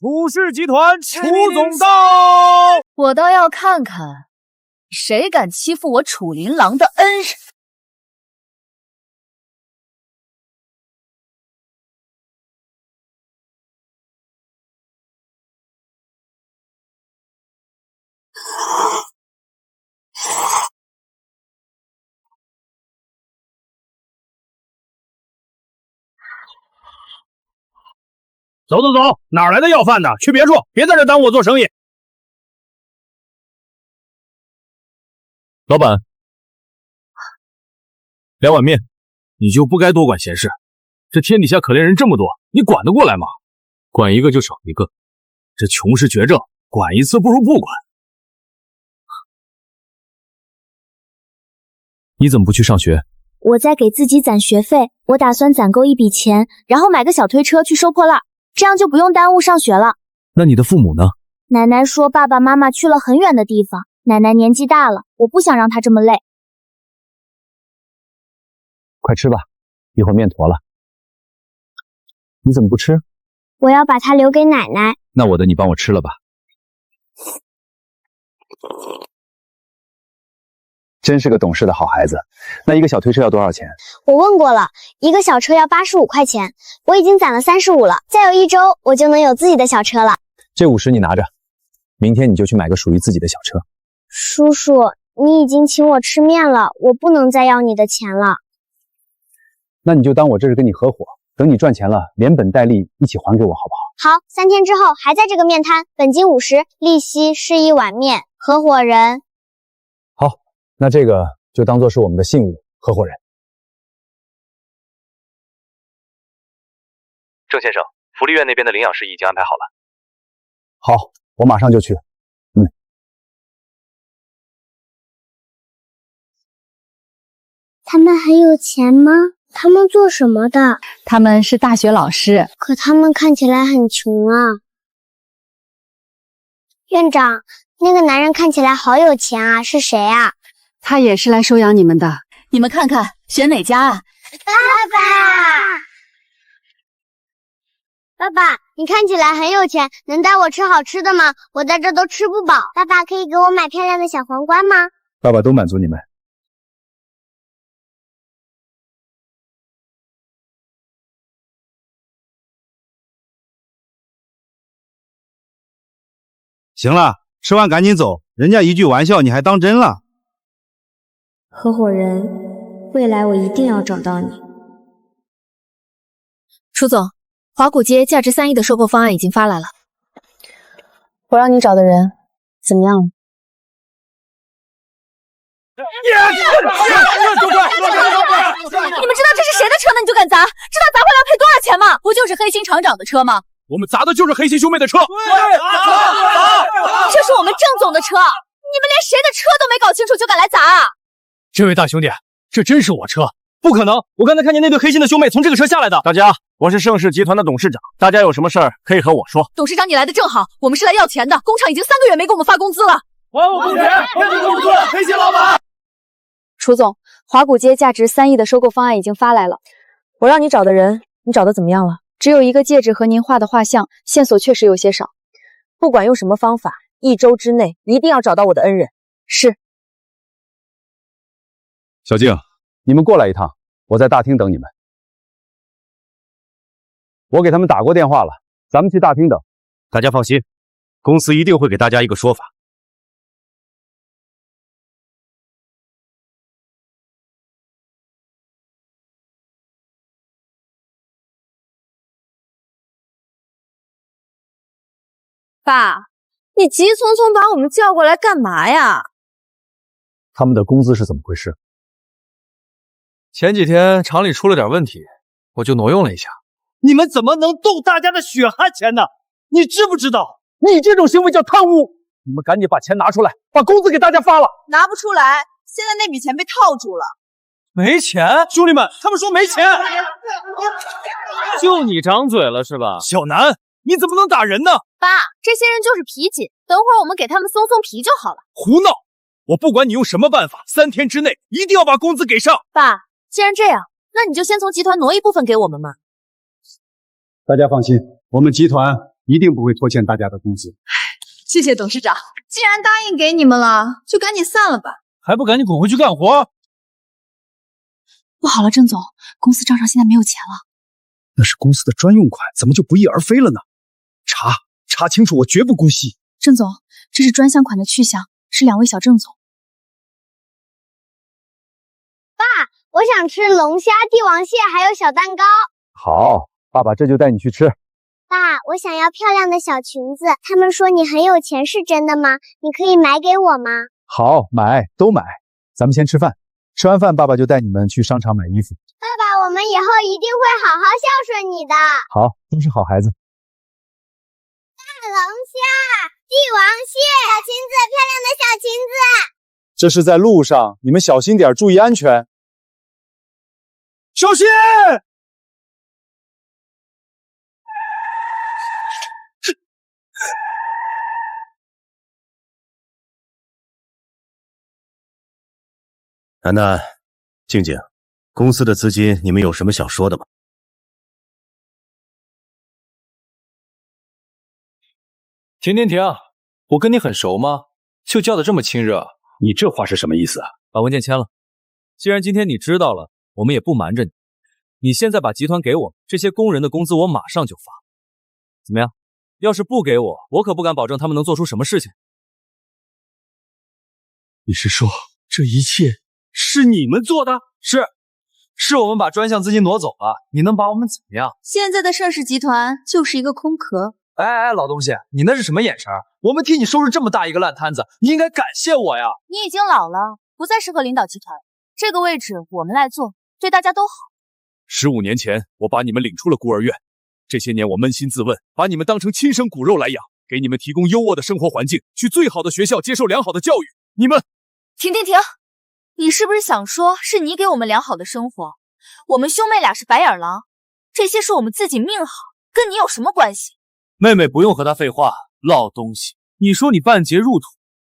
楚氏集团楚总到！我倒要看看，谁敢欺负我楚琳琅的恩人！走走走，哪来的要饭的？去别处，别在这耽误我做生意。老板，2碗面，你就不该多管闲事。这天底下可怜人这么多，你管得过来吗？管一个就少一个，这穷是绝症，管一次不如不管。你怎么不去上学？我在给自己攒学费，我打算攒够一笔钱，然后买个小推车去收破烂，这样就不用耽误上学了。那你的父母呢？奶奶说爸爸妈妈去了很远的地方，奶奶年纪大了，我不想让她这么累。快吃吧，一会儿面坨了。你怎么不吃？我要把它留给奶奶。那我的你帮我吃了吧。真是个懂事的好孩子。那一个小推车要多少钱？我问过了，一个小车要85块钱，我已经攒了35了，再有1周我就能有自己的小车了。这50你拿着，明天你就去买个属于自己的小车。叔叔，你已经请我吃面了，我不能再要你的钱了。那你就当我这是跟你合伙，等你赚钱了，连本带利一起还给我，好不好？好，3天之后还在这个面摊，本金50，利息是1碗面，合伙人。好，那这个就当做是我们的信物，合伙人。郑先生，福利院那边的领养事宜已经安排好了。好，我马上就去。他们很有钱吗？他们做什么的？他们是大学老师。可他们看起来很穷啊。院长，那个男人看起来好有钱啊，是谁啊？他也是来收养你们的。你们看看，选哪家啊？爸爸，你看起来很有钱，能带我吃好吃的吗？我在这都吃不饱。爸爸可以给我买漂亮的小皇冠吗？爸爸都满足你们。行了，吃完赶紧走，人家一句玩笑你还当真了。合伙人，未来我一定要找到你。楚总，华古街价值3亿的收购方案已经发来了。我让你找的人怎么样了？你们知道这是谁的车呢？你就敢砸？知道砸坏了要赔多少钱吗？不就是黑心厂长的车吗？我们砸的就是黑心兄妹的车。这是我们郑总的车，你们连谁的车都没搞清楚就敢来砸啊！这位大兄弟，这真是我车？不可能，我刚才看见那对黑心的兄妹从这个车下来的。大家，我是盛世集团的董事长，大家有什么事儿可以和我说。董事长，你来的正好，我们是来要钱的，工厂已经3个月没给我们发工资了。还我工钱，赶紧工资，黑心老板！楚总，华古街价值3亿的收购方案已经发来了，我让你找的人，你找的怎么样了？只有一个戒指和您画的画像，线索确实有些少。不管用什么方法，1周之内一定要找到我的恩人。是。小静，你们过来一趟，我在大厅等你们。我给他们打过电话了，咱们去大厅等。大家放心，公司一定会给大家一个说法。爸，你急匆匆把我们叫过来干嘛呀？他们的工资是怎么回事？前几天厂里出了点问题，我就挪用了一下。你们怎么能动大家的血汗钱呢？你知不知道？你这种行为叫贪污！你们赶紧把钱拿出来，把工资给大家发了。拿不出来，现在那笔钱被套住了。没钱？兄弟们，他们说没钱。就你长嘴了是吧？小南，你怎么能打人呢？爸，这些人就是脾气，等会儿我们给他们松松皮就好了。胡闹！我不管你用什么办法，3天之内一定要把工资给上。爸，既然这样，那你就先从集团挪一部分给我们嘛。大家放心，我们集团一定不会拖欠大家的工资。谢谢董事长，既然答应给你们了，就赶紧散了吧。还不赶紧滚回去干活？不好了，郑总，公司账上现在没有钱了。那是公司的专用款，怎么就不翼而飞了呢？查清楚，我绝不姑息。郑总，这是专项款的去向，是2位小郑总。我想吃龙虾、帝王蟹，还有小蛋糕。好，爸爸这就带你去吃。爸，我想要漂亮的小裙子。他们说你很有钱，是真的吗？你可以买给我吗？好，都买。咱们先吃饭，吃完饭爸爸就带你们去商场买衣服。爸爸，我们以后一定会好好孝顺你的。好，都是好孩子。大龙虾、帝王蟹、小裙子，漂亮的小裙子。这是在路上，你们小心点，注意安全。小心！楠楠、静静，公司的资金你们有什么想说的吗？停，我跟你很熟吗？就叫得这么亲热？你这话是什么意思啊？把文件签了。既然今天你知道了，我们也不瞒着你。你现在把集团给我，这些工人的工资我马上就发。怎么样？要是不给我，我可不敢保证他们能做出什么事情。你是说这一切是你们做的？是我们把专项资金挪走了，你能把我们怎么样？现在的盛世集团就是一个空壳。哎，老东西，你那是什么眼神？我们替你收拾这么大一个烂摊子，你应该感谢我呀！你已经老了，不再适合领导集团，这个位置我们来做，对大家都好。15年前，我把你们领出了孤儿院，这些年我扪心自问，把你们当成亲生骨肉来养，给你们提供优渥的生活环境，去最好的学校接受良好的教育。你们停！你是不是想说是你给我们良好的生活？我们兄妹俩是白眼狼，这些是我们自己命好，跟你有什么关系？妹妹不用和他废话，老东西，你说你半截入土，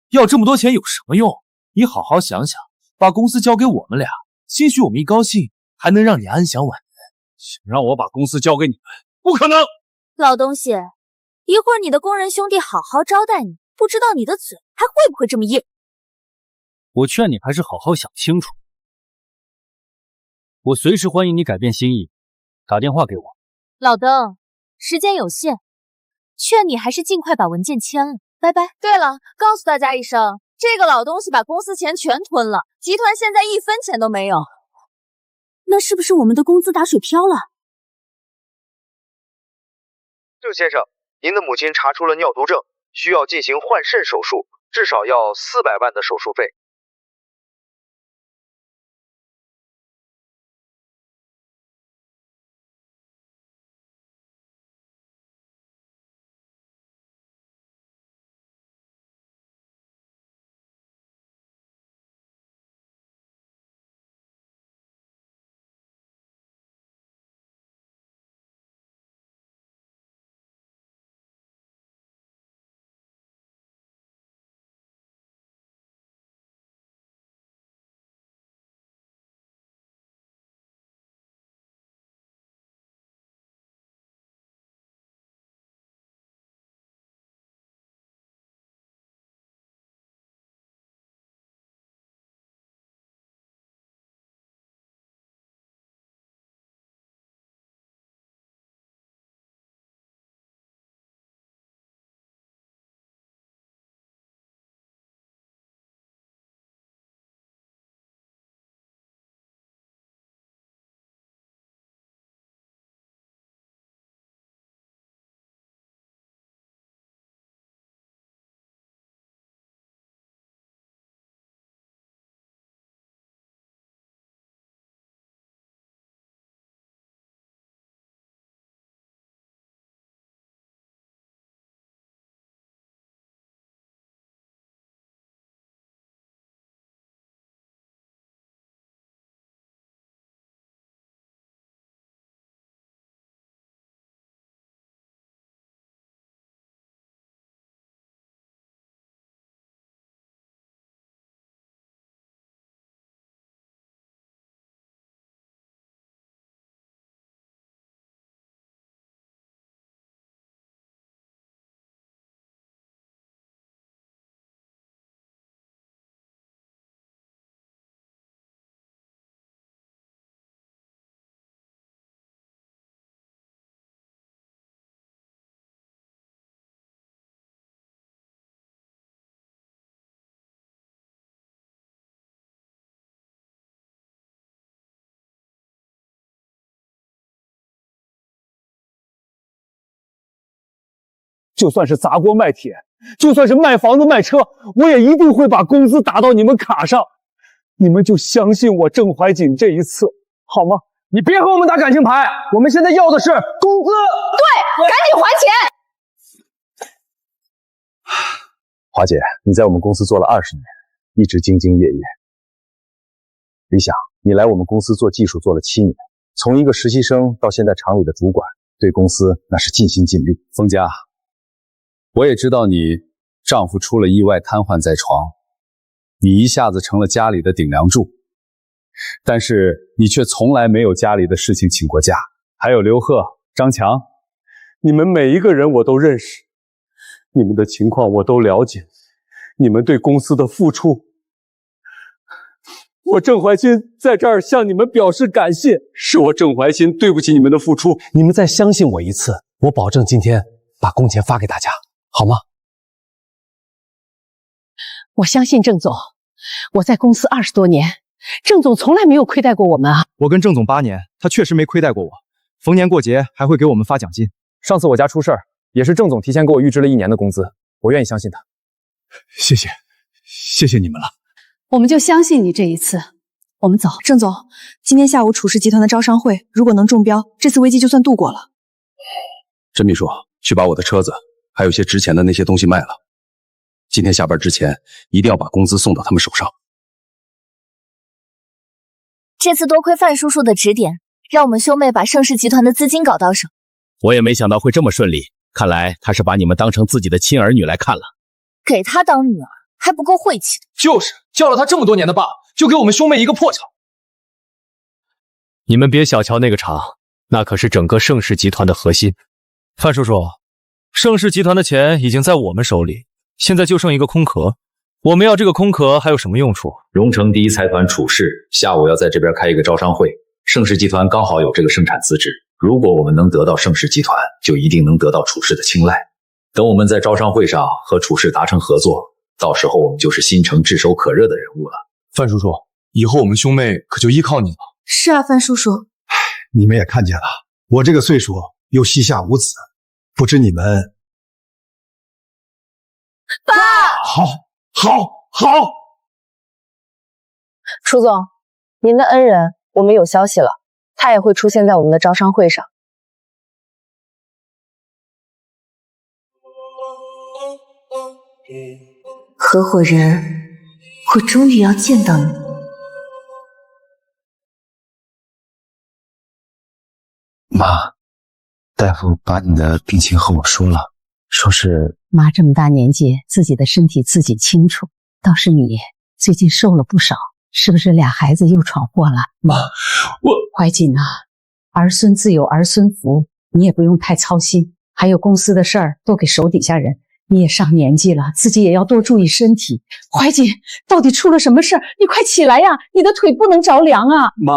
要这么多钱有什么用？你好好想想，把公司交给我们俩，兴许我们一高兴，还能让你安享晚年。想让我把公司交给你们，不可能！老东西，一会儿你的工人兄弟好好招待你，不知道你的嘴还会不会这么硬。我劝你还是好好想清楚。我随时欢迎你改变心意，打电话给我。老邓，时间有限，劝你还是尽快把文件签了。拜拜。对了，告诉大家一声，这个老东西把公司钱全吞了，集团现在1分钱都没有。那是不是我们的工资打水漂了？郑先生，您的母亲查出了尿毒症，需要进行换肾手术，至少要400万的手术费。就算是砸锅卖铁，就算是卖房子卖车，我也一定会把工资打到你们卡上。你们就相信我郑怀瑾这一次，好吗？你别和我们打感情牌，我们现在要的是工资。对，赶紧还钱！华姐，你在我们公司做了20年，一直兢兢业业。李想，你来我们公司做技术做了7年，从一个实习生到现在厂里的主管，对公司那是尽心尽力。冯家，我也知道你丈夫出了意外瘫痪在床，你一下子成了家里的顶梁柱，但是你却从来没有家里的事情请过假。还有刘贺、张强，你们每一个人我都认识，你们的情况我都了解，你们对公司的付出，我郑怀新在这儿向你们表示感谢，是我郑怀新对不起你们的付出。你们再相信我一次，我保证今天把工钱发给大家，好吗？我相信郑总，我在公司20多年，郑总从来没有亏待过我们啊。我跟郑总8年，他确实没亏待过我，逢年过节还会给我们发奖金。上次我家出事儿，也是郑总提前给我预支了1年的工资，我愿意相信他。谢谢你们了。我们就相信你这一次，我们走。郑总，今天下午楚氏集团的招商会，如果能中标，这次危机就算度过了。甄秘书，去把我的车子还有些值钱的那些东西卖了。今天下班之前，一定要把工资送到他们手上。这次多亏范叔叔的指点，让我们兄妹把盛世集团的资金搞到手。我也没想到会这么顺利，看来他是把你们当成自己的亲儿女来看了。给他当女儿还不够晦气的？就是叫了他这么多年的爸，就给我们兄妹一个破厂。你们别小瞧那个厂，那可是整个盛世集团的核心。范叔叔，盛世集团的钱已经在我们手里，现在就剩一个空壳。我们要这个空壳还有什么用处？荣成第一财团楚氏下午要在这边开一个招商会，盛世集团刚好有这个生产资质。如果我们能得到盛世集团，就一定能得到楚氏的青睐。等我们在招商会上和楚氏达成合作，到时候我们就是新城炙手可热的人物了。范叔叔，以后我们兄妹可就依靠你了。是啊，范叔叔。你们也看见了，我这个岁数又膝下无子，不知你们……爸！好！楚总，您的恩人我们有消息了，他也会出现在我们的招商会上。合伙人，我终于要见到你。妈，大夫把你的病情和我说了，说是妈这么大年纪，自己的身体自己清楚。倒是你最近瘦了不少，是不是俩孩子又闯祸了？妈，我怀瑾啊，儿孙自有儿孙福，你也不用太操心。还有公司的事儿，多给手底下人。你也上年纪了，自己也要多注意身体。怀瑾，到底出了什么事儿？你快起来呀，你的腿不能着凉啊！妈，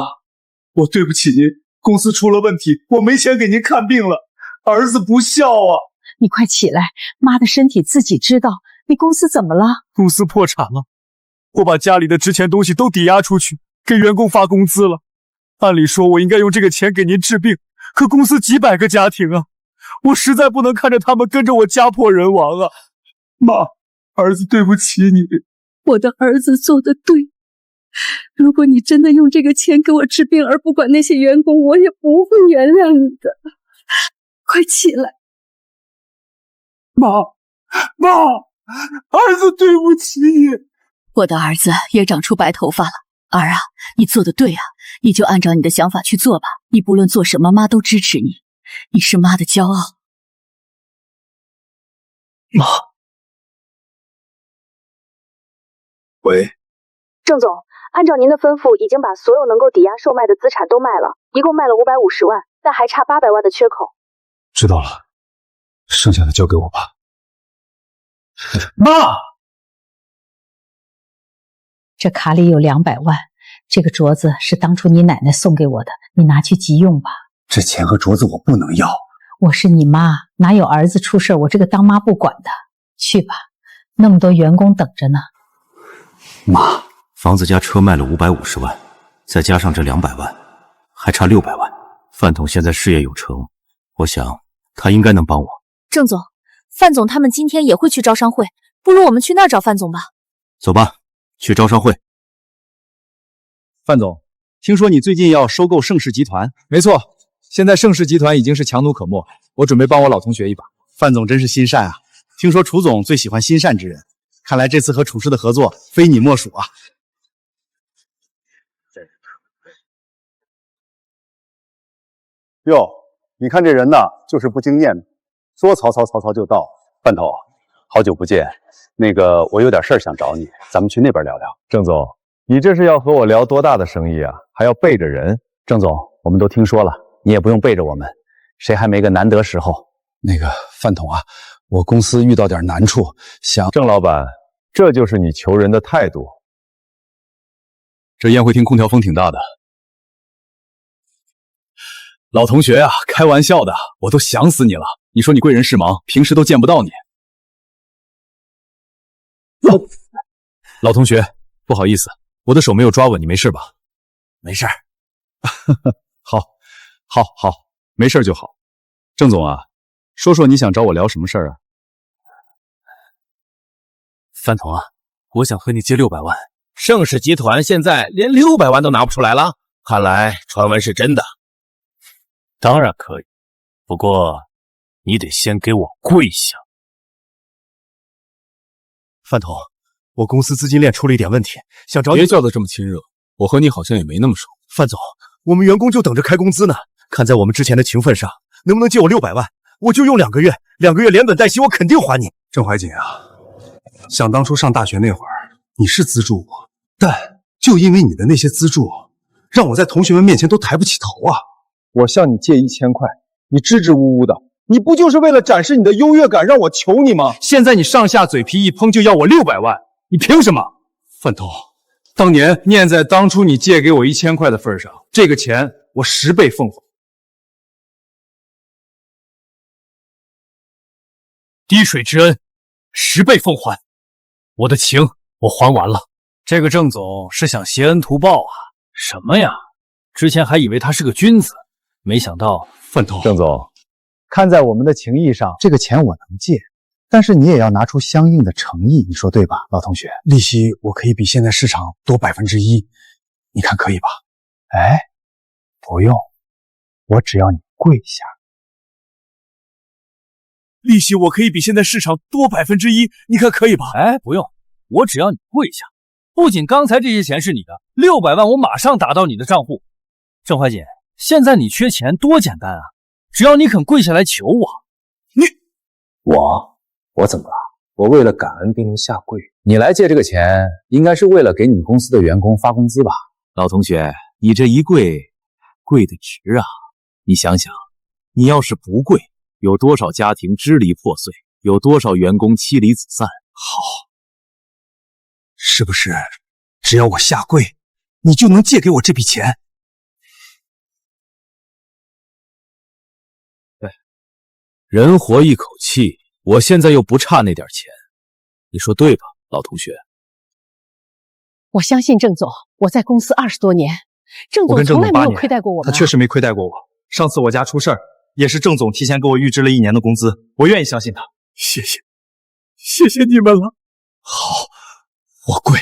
我对不起您，公司出了问题，我没钱给您看病了，儿子不孝啊！你快起来，妈的身体自己知道。你公司怎么了？公司破产了，我把家里的值钱东西都抵押出去，给员工发工资了。按理说我应该用这个钱给您治病，可公司几百个家庭啊，我实在不能看着他们跟着我家破人亡啊！妈，儿子对不起你。我的儿子做得对，如果你真的用这个钱给我治病，而不管那些员工，我也不会原谅你的。快起来！妈，儿子对不起你。我的儿子也长出白头发了。儿啊，你做得对啊，你就按照你的想法去做吧。你不论做什么，妈都支持你，你是妈的骄傲。妈。喂，郑总，按照您的吩咐，已经把所有能够抵押售卖的资产都卖了，一共卖了550万，但还差800万的缺口。知道了，剩下的交给我吧。妈，这卡里有200万，这个镯子是当初你奶奶送给我的，你拿去急用吧。这钱和镯子我不能要。我是你妈，哪有儿子出事我这个当妈不管的？去吧，那么多员工等着呢。妈，房子加车卖了550万，再加上这200万，还差600万。范总现在事业有成，我想他应该能帮我。郑总，范总他们今天也会去招商会，不如我们去那儿找范总吧。走吧，去招商会。范总，听说你最近要收购盛世集团？没错，现在盛世集团已经是强弩可没，我准备帮我老同学一把。范总真是心善啊！听说楚总最喜欢心善之人，看来这次和楚氏的合作非你莫属啊！哟，你看这人呐，就是不经验，说曹操就到。范头，好久不见，那个我有点事儿想找你，咱们去那边聊聊。郑总，你这是要和我聊多大的生意啊？还要背着人？郑总，我们都听说了，你也不用背着我们，谁还没个难得时候？那个范总啊，我公司遇到点难处，想……郑老板，这就是你求人的态度。这宴会厅空调风挺大的。老同学啊，开玩笑的，我都想死你了。你说你贵人事忙，平时都见不到你。老同学，不好意思，我的手没有抓稳，你没事吧？没事儿。好，没事就好。郑总啊，说说你想找我聊什么事儿啊？范总啊，我想和你借600万。盛世集团现在连600万都拿不出来了，看来传闻是真的。当然可以，不过你得先给我跪下。范总，我公司资金链出了一点问题，想找你。别叫得这么亲热，我和你好像也没那么熟。范总，我们员工就等着开工资呢，看在我们之前的情分上，能不能借我600万？我就用2个月，2个月连本带息，我肯定还你。郑怀瑾啊，想当初上大学那会儿，你是资助我，但就因为你的那些资助，让我在同学们面前都抬不起头啊。我向你借1000块，你支支吾吾的，你不就是为了展示你的优越感让我求你吗？现在你上下嘴皮一碰就要我600万，你凭什么？范头，当年念在当初你借给我1000块的份上，这个钱我10倍奉还。滴水之恩，10倍奉还。我的情我还完了。这个郑总是想携恩图报啊？什么呀？之前还以为他是个君子，没想到范头。郑总，看在我们的情谊上，这个钱我能借，但是你也要拿出相应的诚意，你说对吧，老同学？利息我可以比现在市场多1%，你看可以吧？哎，不用，我只要你跪下。利息我可以比现在市场多1%，你看可以吧？哎，不用，我只要你跪下。不仅刚才这些钱是你的，600万我马上打到你的账户。郑怀瑾，现在你缺钱多简单啊，只要你肯跪下来求我。我怎么了？我为了感恩兵临下跪。你来借这个钱，应该是为了给你们公司的员工发工资吧？老同学，你这一跪，跪得值啊！你想想，你要是不跪，有多少家庭支离破碎，有多少员工妻离子散？好，是不是只要我下跪，你就能借给我这笔钱？对，人活一口气，我现在又不差那点钱，你说对吧，老同学？我相信郑总，我在公司20多年，郑总从来没有亏待过我们。他确实没亏待过我。上次我家出事儿，也是郑总提前给我预支了1年的工资，我愿意相信他。谢谢你们了。好，我跪。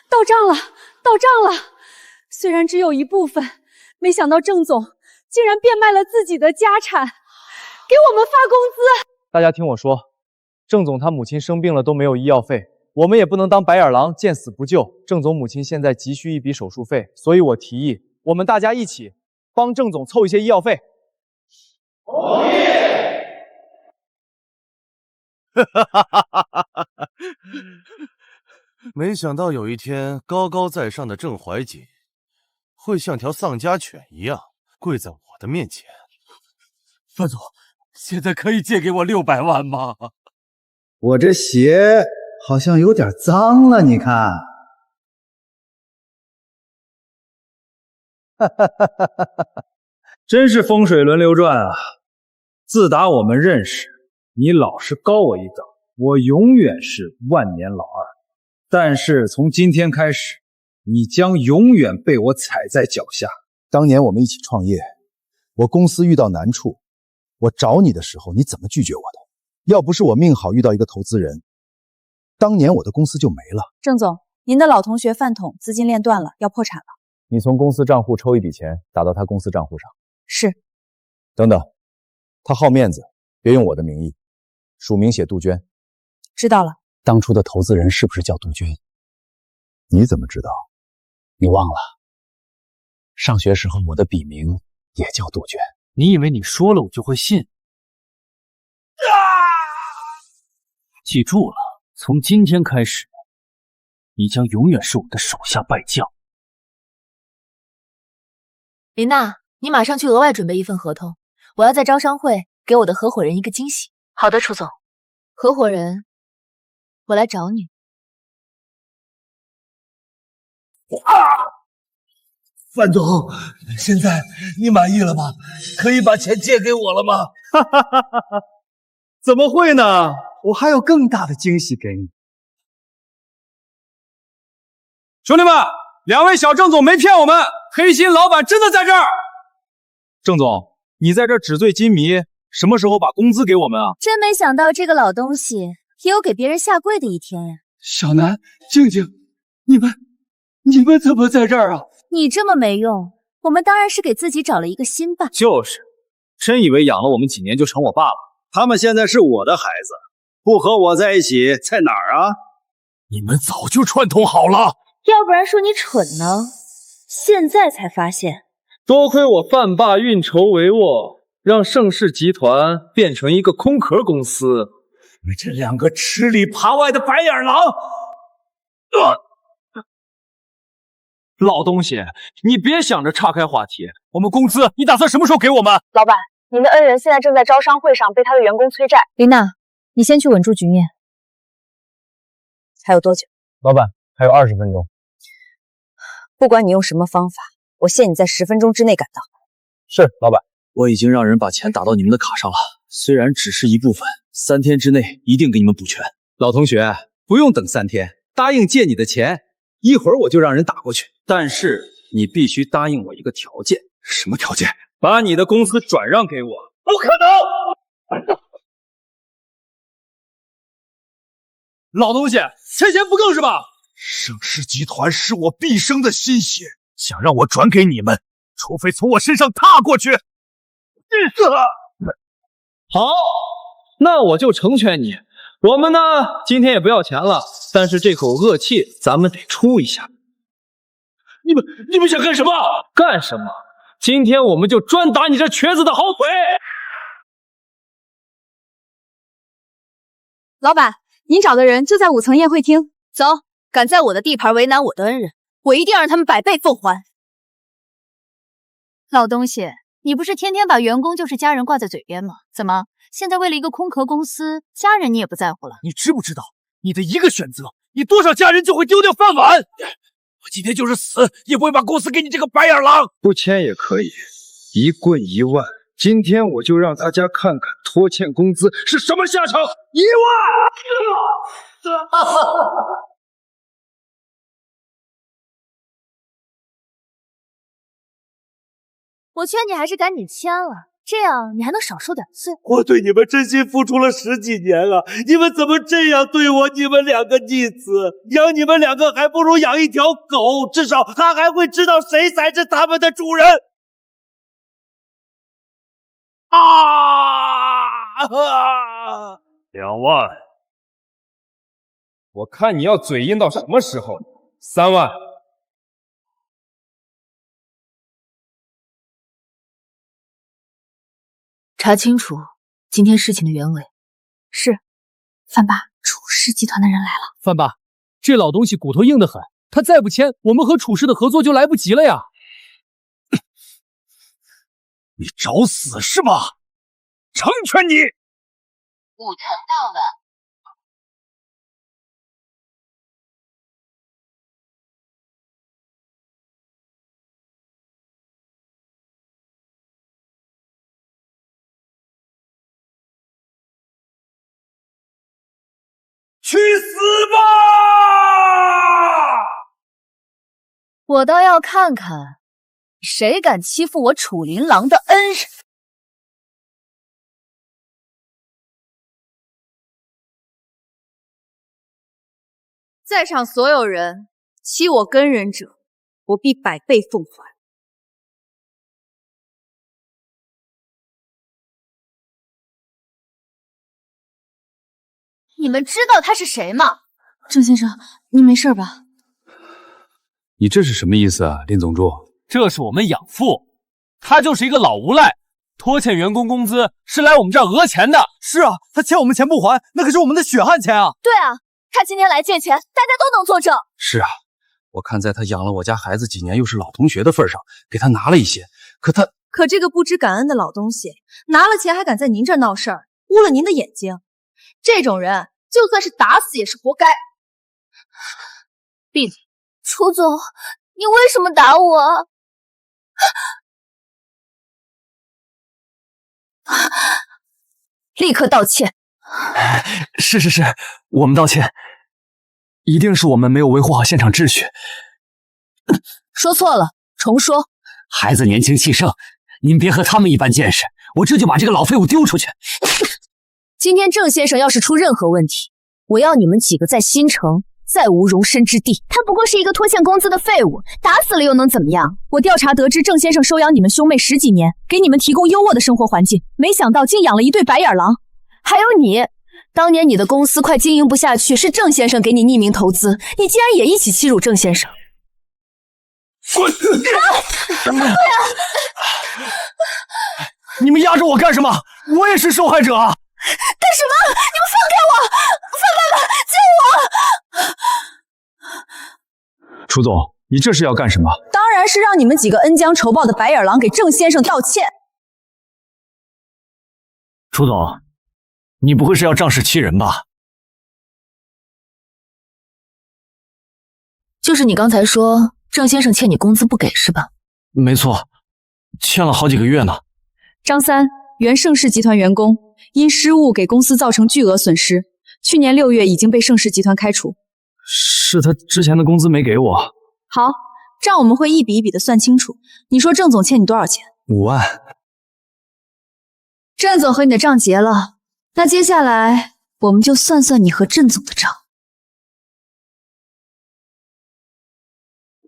到账了，到账了！虽然只有一部分，没想到郑总竟然变卖了自己的家产，给我们发工资。大家听我说，郑总他母亲生病了都没有医药费，我们也不能当白眼狼见死不救。郑总母亲现在急需一笔手术费，所以我提议我们大家一起帮郑总凑一些医药费。同意。没想到有一天，高高在上的郑怀瑾会像条丧家犬一样跪在我的面前。范总，现在可以借给我600万吗？我这鞋好像有点脏了，你看。真是风水轮流转啊！自打我们认识，你老是高我一等，我永远是万年老二，但是从今天开始，你将永远被我踩在脚下。当年我们一起创业，我公司遇到难处，我找你的时候，你怎么拒绝我的？要不是我命好遇到一个投资人，当年我的公司就没了。郑总，您的老同学饭桶资金链断了，要破产了。你从公司账户抽一笔钱打到他公司账户上。是。等等，他好面子，别用我的名义，署名写杜鹃。知道了。当初的投资人是不是叫杜鹃？你怎么知道？你忘了？上学时候我的笔名也叫杜鹃。你以为你说了我就会信？记住了，从今天开始，你将永远是我的手下败将。林娜，你马上去额外准备一份合同，我要在招商会给我的合伙人一个惊喜。好的，楚总。合伙人，我来找你。范总，现在你满意了吗？可以把钱借给我了吗？哈哈哈哈哈！怎么会呢？我还有更大的惊喜给你。兄弟们，两位小郑总没骗我们，黑心老板真的在这儿。郑总，你在这儿纸醉金迷，什么时候把工资给我们啊？真没想到这个老东西也有给别人下跪的一天呀！小南、静静，你们怎么在这儿啊？你这么没用，我们当然是给自己找了一个新伴。就是，真以为养了我们几年就成我爸了？他们现在是我的孩子，不和我在一起，在哪儿啊？你们早就串通好了，要不然说你蠢呢？现在才发现，多亏我范爸运筹帷幄，让盛世集团变成一个空壳公司。你们这两个吃里扒外的白眼狼！老东西，你别想着岔开话题。我们工资你打算什么时候给我们？老板，您的恩人现在正在招商会上被他的员工催债。林娜，你先去稳住局面。还有多久？老板，还有20分钟。不管你用什么方法，我限你在10分钟之内赶到。是，老板。我已经让人把钱打到你们的卡上了，虽然只是一部分，3天之内一定给你们补全。老同学，不用等3天，答应借你的钱，一会儿我就让人打过去。但是你必须答应我一个条件。什么条件？把你的公司转让给我。不可能！老东西，欠钱不够是吧？盛世集团是我毕生的心血，想让我转给你们，除非从我身上踏过去。好，那我就成全你。我们呢，今天也不要钱了，但是这口恶气咱们得出一下。你们想干什么？干什么？今天我们就专打你这瘸子的好腿！老板，您找的人就在5层宴会厅。走，敢在我的地盘为难我的恩人，我一定让他们百倍奉还。老东西，你不是天天把员工就是家人挂在嘴边吗？怎么，现在为了一个空壳公司，家人你也不在乎了？你知不知道，你的一个选择，你多少家人就会丢掉饭碗？我今天就是死，也不会把公司给你这个白眼狼。不签也可以，1棍1万。今天我就让大家看看拖欠工资是什么下场。1万！我劝你还是赶紧签了，这样你还能少受点罪。我对你们真心付出了10几年了，你们怎么这样对我？你们2个逆子，养你们2个还不如养一条狗，至少它还会知道谁才是他们的主人。2万，我看你要嘴硬到什么时候？3万。查清楚今天事情的原委。是，范爸，楚氏集团的人来了。范爸，这老东西骨头硬得很，他再不签，我们和楚氏的合作就来不及了呀。你找死是吧？成全你。5层到了。我倒要看看，谁敢欺负我楚林郎的恩人。在场所有人欺我跟人者，我必百倍奉还。你们知道他是谁吗？郑先生，您没事吧？你这是什么意思啊，林总助？这是我们养父，他就是一个老无赖，拖欠员工工资是来我们这儿讹钱的。是啊，他欠我们钱不还，那可是我们的血汗钱啊！对啊，他今天来借钱，大家都能作证。是啊，我看在他养了我家孩子几年，又是老同学的份上，给他拿了一些。可这个不知感恩的老东西，拿了钱还敢在您这儿闹事儿，污了您的眼睛。这种人，就算是打死也是活该。闭嘴！楚总，你为什么打我？立刻道歉！是，我们道歉，一定是我们没有维护好现场秩序。说错了，重说。孩子年轻气盛，您别和他们一般见识，我这就把这个老废物丢出去。今天郑先生要是出任何问题，我要你们几个在新城再无容身之地。他不过是一个拖欠工资的废物，打死了又能怎么样？我调查得知，郑先生收养你们兄妹10几年，给你们提供优渥的生活环境，没想到竟养了一对白眼狼。还有你，当年你的公司快经营不下去，是郑先生给你匿名投资，你竟然也一起欺辱郑先生。滚！对啊，你们压着我干什么？我也是受害者啊！干什么？你们放开我！范爸爸，救我！楚总，你这是要干什么？当然是让你们几个恩将仇报的白眼狼给郑先生道歉。楚总，你不会是要仗势欺人吧？就是你刚才说郑先生欠你工资不给是吧？没错，欠了好几个月呢。张三，原盛世集团员工，因失误给公司造成巨额损失，去年6月已经被盛世集团开除。是他之前的工资没给我。好，账我们会一笔一笔的算清楚。你说郑总欠你多少钱？5万。郑总和你的账结了，那接下来我们就算算你和郑总的账。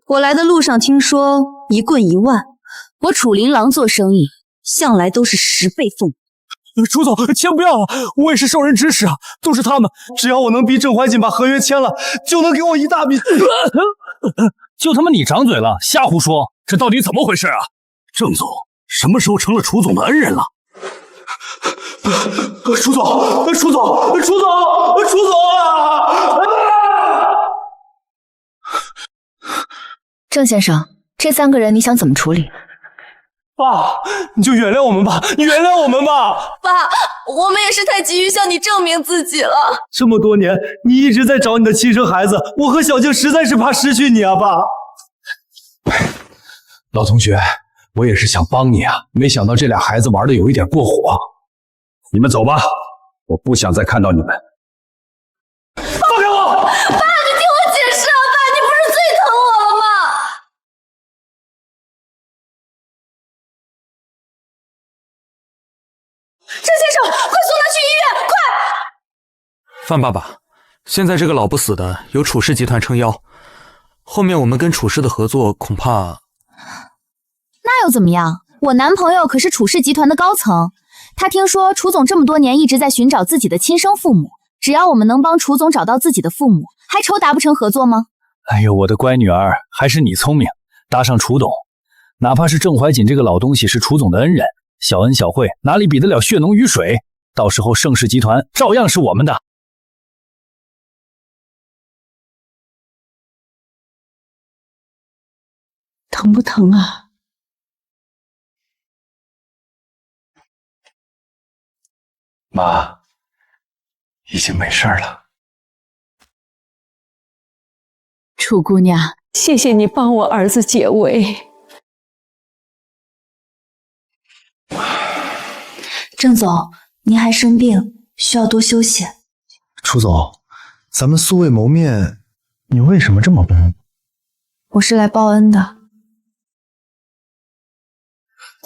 我来的路上听说1棍1万，我楚林郎做生意向来都是10倍奉还。楚总，千不要啊！我也是受人指使啊，都是他们，只要我能逼郑怀瑾把合约签了，就能给我一大笔。就他妈你长嘴了，瞎胡说！这到底怎么回事啊？郑总什么时候成了楚总的恩人了？楚总啊！郑先生，这3个人你想怎么处理？爸，你就原谅我们吧，原谅我们吧！爸，我们也是太急于向你证明自己了。这么多年，你一直在找你的亲生孩子，我和小静实在是怕失去你啊，爸。老同学，我也是想帮你啊，没想到这俩孩子玩的有一点过火。你们走吧，我不想再看到你们。放开我！爸，你听我解释啊！爸，你不是最疼我了吗？郑先生，快送他去医院，快！范爸爸，现在这个老不死的有楚氏集团撑腰，后面我们跟楚氏的合作恐怕……那又怎么样？我男朋友可是楚氏集团的高层，他听说楚总这么多年一直在寻找自己的亲生父母，只要我们能帮楚总找到自己的父母，还愁达不成合作吗？哎呦，我的乖女儿，还是你聪明，搭上楚董，哪怕是郑怀瑾这个老东西是楚总的恩人，小恩小惠哪里比得了血浓于水？到时候盛世集团照样是我们的。疼不疼啊？妈，已经没事了。楚姑娘，谢谢你帮我儿子解围。郑总，您还生病，需要多休息。楚总，咱们素未谋面，你为什么这么笨？我是来报恩的。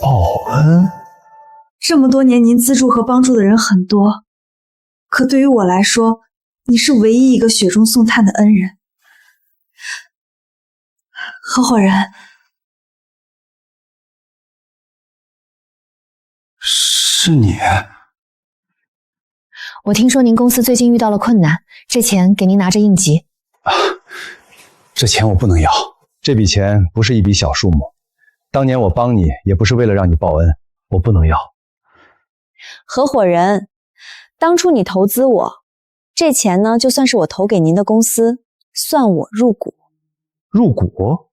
报恩？这么多年，您资助和帮助的人很多，可对于我来说，你是唯一一个雪中送炭的恩人。合伙人，是你？我听说您公司最近遇到了困难，这钱给您拿着应急。这钱我不能要，这笔钱不是一笔小数目。当年我帮你也不是为了让你报恩，我不能要。合伙人，当初你投资我，这钱呢就算是我投给您的公司，算我入股。入股？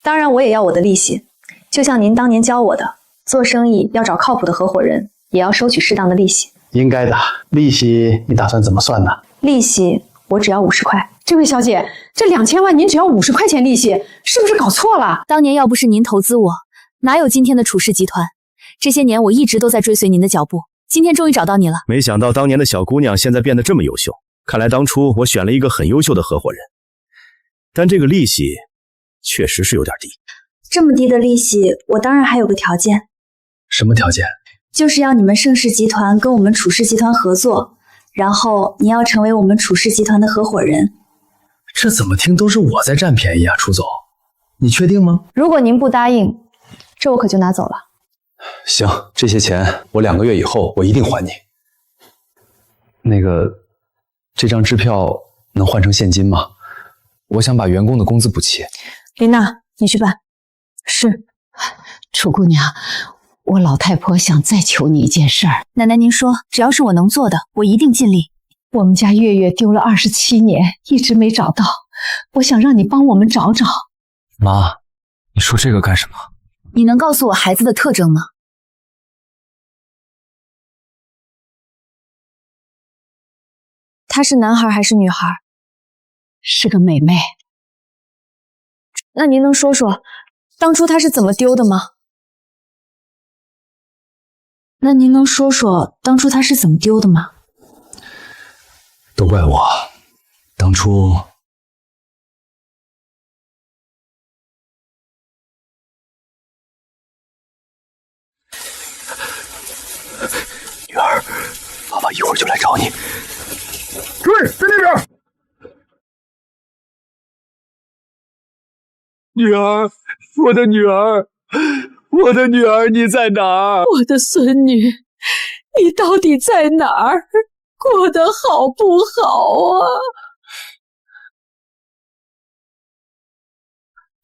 当然我也要我的利息，就像您当年教我的，做生意要找靠谱的合伙人，也要收取适当的利息。应该的，利息你打算怎么算呢？利息我只要50块。这位小姐，这2000万您只要50块钱利息，是不是搞错了？当年要不是您投资我，哪有今天的楚氏集团？这些年我一直都在追随您的脚步，今天终于找到你了。没想到当年的小姑娘现在变得这么优秀，看来当初我选了一个很优秀的合伙人。但这个利息确实是有点低。这么低的利息，我当然还有个条件。什么条件？就是要你们盛世集团跟我们楚氏集团合作，然后你要成为我们楚氏集团的合伙人。这怎么听都是我在占便宜啊，楚总，你确定吗？如果您不答应，这我可就拿走了。行，这些钱我2个月以后我一定还你。那个，这张支票能换成现金吗？我想把员工的工资补齐。琳娜，你去办。是，楚姑娘，我老太婆想再求你一件事儿。奶奶您说，只要是我能做的，我一定尽力。我们家月月丢了27年，一直没找到，我想让你帮我们找找。妈，你说这个干什么？你能告诉我孩子的特征吗？他是男孩还是女孩？是个美眉。那您能说说，当初他是怎么丢的吗？那您能说说当初他是怎么丢的吗？都怪我，当初女儿，爸爸一会儿就来找你。对，在那边。女儿，我的女儿，我的女儿，你在哪儿？我的孙女，你到底在哪儿？过得好不好啊？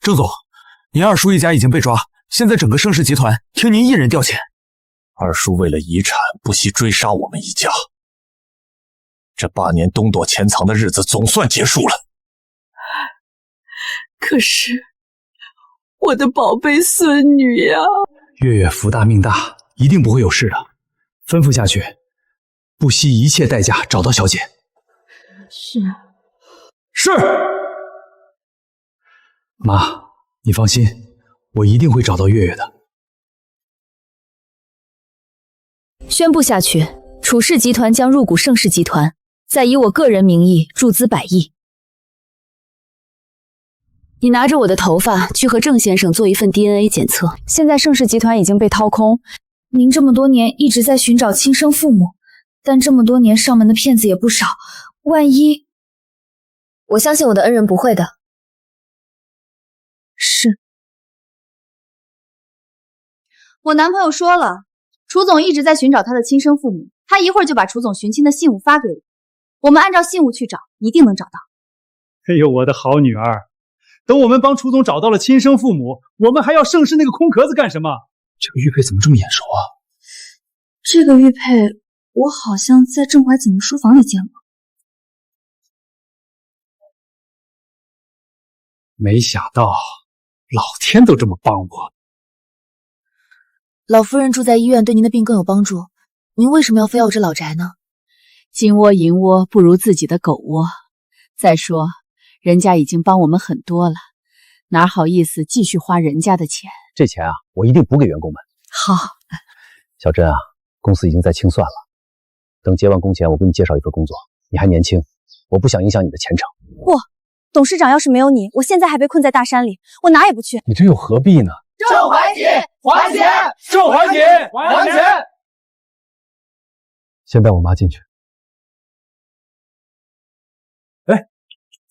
郑总，您二叔一家已经被抓，现在整个盛世集团听您一人调遣。二叔为了遗产不惜追杀我们一家，这8年东躲潜藏的日子总算结束了。可是我的宝贝孙女呀！月月福大命大，一定不会有事的。吩咐下去，不惜一切代价找到小姐。是。妈，你放心，我一定会找到月月的。宣布下去，楚氏集团将入股盛世集团，再以我个人名义注资100亿。你拿着我的头发去和郑先生做一份 DNA 检测。现在盛世集团已经被掏空，您这么多年一直在寻找亲生父母，但这么多年上门的骗子也不少，万一……我相信我的恩人不会的。是。我男朋友说了，楚总一直在寻找他的亲生父母，他一会儿就把楚总寻亲的信物发给我，我们按照信物去找，一定能找到。哎呦，我的好女儿，等我们帮楚总找到了亲生父母，我们还要盛世那个空壳子干什么？这个玉佩怎么这么眼熟啊？这个玉佩我好像在郑怀瑾的书房里见过。没想到老天都这么帮我。老夫人住在医院对您的病更有帮助，您为什么要非要这老宅呢？金窝银窝不如自己的狗窝。再说，人家已经帮我们很多了，哪好意思继续花人家的钱？这钱啊，我一定补给员工们。好，小珍啊，公司已经在清算了，等结完工前，我给你介绍一份工作。你还年轻，我不想影响你的前程。嚯，董事长要是没有你，我现在还被困在大山里，我哪也不去。你这又何必呢？郑怀瑾，还钱！郑怀瑾，还钱！先带我妈进去。哎，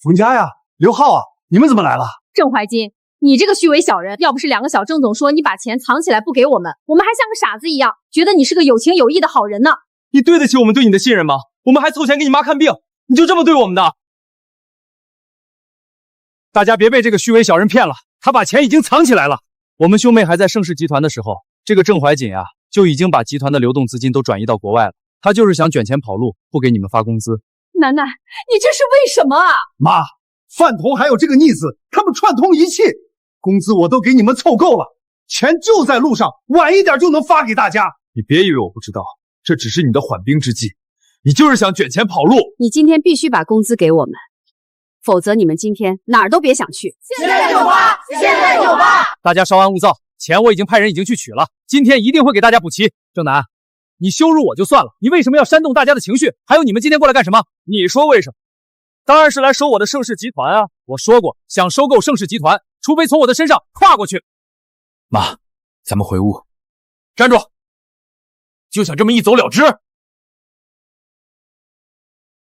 冯家呀，刘浩啊，你们怎么来了？郑怀金，你这个虚伪小人，要不是2个小郑总说你把钱藏起来不给我们，我们还像个傻子一样，觉得你是个有情有义的好人呢。你对得起我们对你的信任吗？我们还凑钱给你妈看病，你就这么对我们的？大家别被这个虚伪小人骗了，他把钱已经藏起来了。我们兄妹还在盛世集团的时候，这个郑怀瑾啊，就已经把集团的流动资金都转移到国外了。他就是想卷钱跑路，不给你们发工资。楠楠，你这是为什么啊？妈，范彤还有这个逆子，他们串通一气，工资我都给你们凑够了，钱就在路上，晚一点就能发给大家。你别以为我不知道，这只是你的缓兵之计，你就是想卷钱跑路。你今天必须把工资给我们，否则你们今天哪儿都别想去。现在就发，现在就发！大家稍安勿躁，钱我已经派人去取了，今天一定会给大家补齐。郑楠，你羞辱我就算了，你为什么要煽动大家的情绪？还有你们今天过来干什么？你说为什么？当然是来收我的盛世集团啊！我说过，想收购盛世集团，除非从我的身上跨过去。妈，咱们回屋。站住！就想这么一走了之？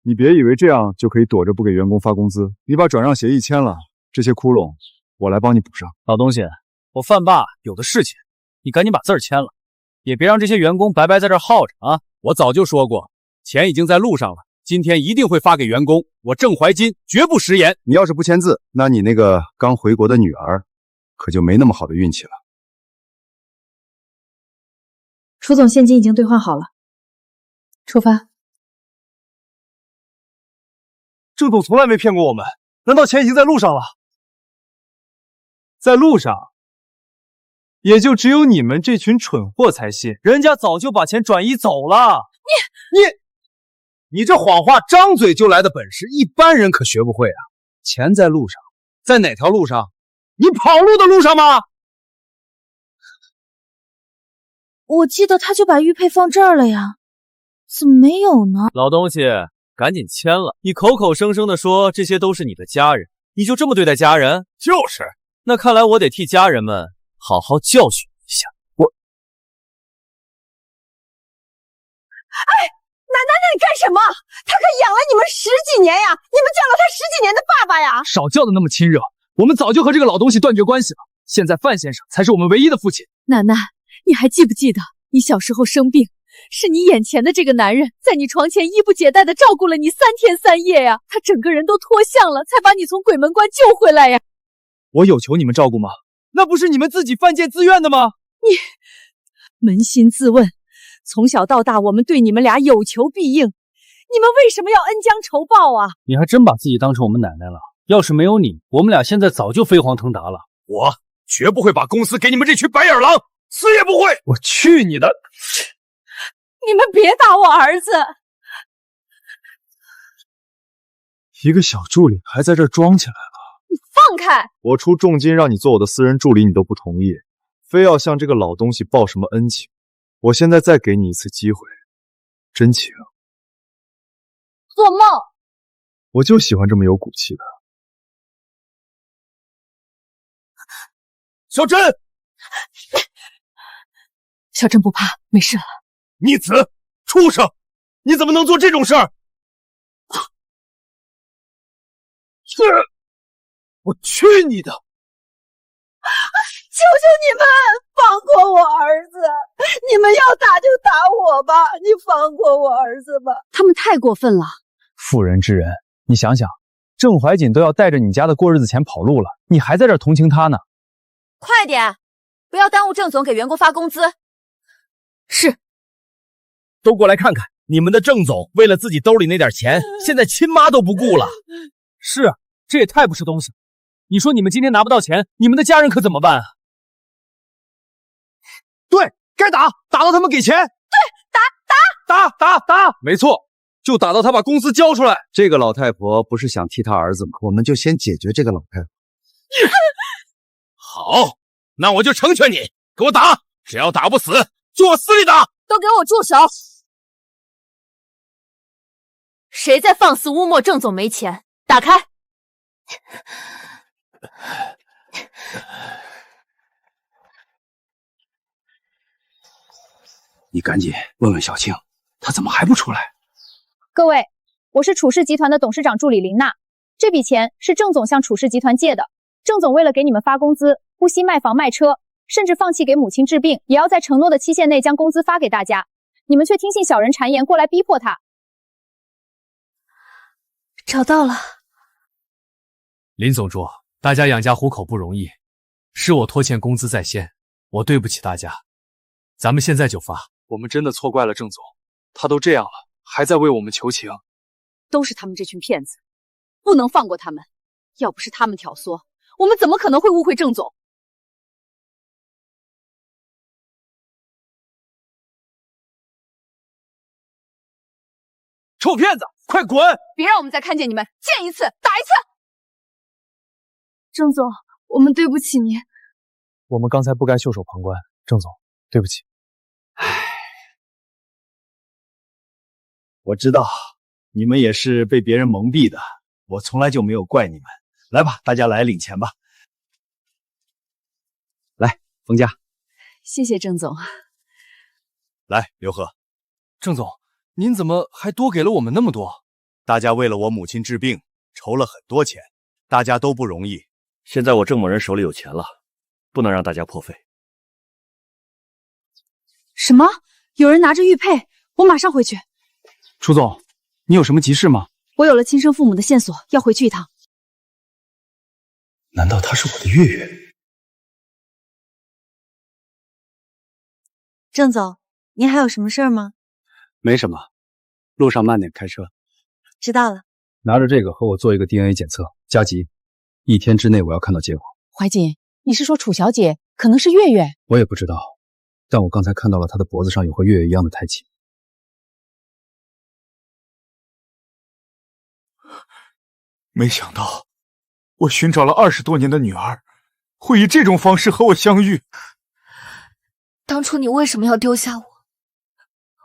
你别以为这样就可以躲着不给员工发工资。你把转让协议签了，这些窟窿我来帮你补上。老东西，我范爸有的是钱，你赶紧把字儿签了，也别让这些员工白白在这儿耗着啊！我早就说过，钱已经在路上了，今天一定会发给员工。我郑怀金绝不食言。你要是不签字，那你那个刚回国的女儿可就没那么好的运气了。楚总，现金已经兑换好了，出发。郑总从来没骗过我们，难道钱已经在路上了？在路上，也就只有你们这群蠢货才信，人家早就把钱转移走了。你这谎话张嘴就来的本事，一般人可学不会啊！钱在路上，在哪条路上？你跑路的路上吗？我记得他就把玉佩放这儿了呀，怎么没有呢？老东西，赶紧签了！你口口声声的说这些都是你的家人，你就这么对待家人？就是。那看来我得替家人们好好教训一下。哎，奶奶，你干什么？他可养了你们10几年呀！你们叫了他10几年的爸爸呀！少叫的那么亲热，我们早就和这个老东西断绝关系了。现在范先生才是我们唯一的父亲。奶奶，你还记不记得你小时候生病，是你眼前的这个男人在你床前衣不解带的照顾了你3天3夜呀？他整个人都脱相了，才把你从鬼门关救回来呀！我有求你们照顾吗？那不是你们自己犯贱自愿的吗？你扪心自问，从小到大我们对你们俩有求必应，你们为什么要恩将仇报啊？你还真把自己当成我们奶奶了。要是没有你，我们俩现在早就飞黄腾达了。我绝不会把公司给你们这群白眼狼，死也不会！我去你的！你们别打我儿子！一个小助理还在这装起来了。你放开！我出重金让你做我的私人助理，你都不同意，非要向这个老东西报什么恩情。我现在再给你一次机会，真情。做梦！我就喜欢这么有骨气的。小珍，小珍不怕，没事了。逆子，畜生，你怎么能做这种事儿？我去你的！求求你们放过我儿子！你们要打就打我吧，你放过我儿子吧！他们太过分了。妇人之仁，你想想，郑怀瑾都要带着你家的过日子钱跑路了，你还在这儿同情他呢？快点，不要耽误郑总给员工发工资。是。都过来看看，你们的郑总为了自己兜里那点钱，现在亲妈都不顾了。是啊，这也太不是东西了。你说你们今天拿不到钱，你们的家人可怎么办啊？对，该打，打到他们给钱。对，打！没错，就打到他把工资交出来。这个老太婆不是想替她儿子吗？我们就先解决这个老太婆。好，那我就成全你，给我打！只要打不死，就往死里打！都给我住手！谁在放肆污蔑郑总没钱？打开！你赶紧问问小青，她怎么还不出来？各位，我是楚氏集团的董事长助理林娜，这笔钱是郑总向楚氏集团借的。郑总为了给你们发工资，不惜卖房卖车，甚至放弃给母亲治病，也要在承诺的期限内将工资发给大家。你们却听信小人谗言，过来逼迫他。找到了。林总助，大家养家糊口不容易，是我拖欠工资在先，我对不起大家，咱们现在就发。我们真的错怪了郑总，他都这样了，还在为我们求情。都是他们这群骗子，不能放过他们。要不是他们挑唆，我们怎么可能会误会郑总？臭骗子，快滚！别让我们再看见你们，见一次打一次。郑总，我们对不起您。我们刚才不该袖手旁观，郑总，对不起。我知道你们也是被别人蒙蔽的，我从来就没有怪你们。来吧，大家来领钱吧。来，冯家，谢谢郑总。来，刘贺，郑总，您怎么还多给了我们那么多？大家为了我母亲治病，筹了很多钱，大家都不容易。现在我郑某人手里有钱了，不能让大家破费。什么？有人拿着玉佩？我马上回去。楚总，你有什么急事吗？我有了亲生父母的线索，要回去一趟。难道她是我的月月？郑总，您还有什么事儿吗？没什么，路上慢点开车。知道了。拿着这个和我做一个 DNA 检测，加急，1天之内我要看到结果。怀瑾，你是说楚小姐可能是月月？我也不知道，但我刚才看到了她的脖子上有和月月一样的胎记。没想到，我寻找了20多年的女儿，会以这种方式和我相遇。当初你为什么要丢下我？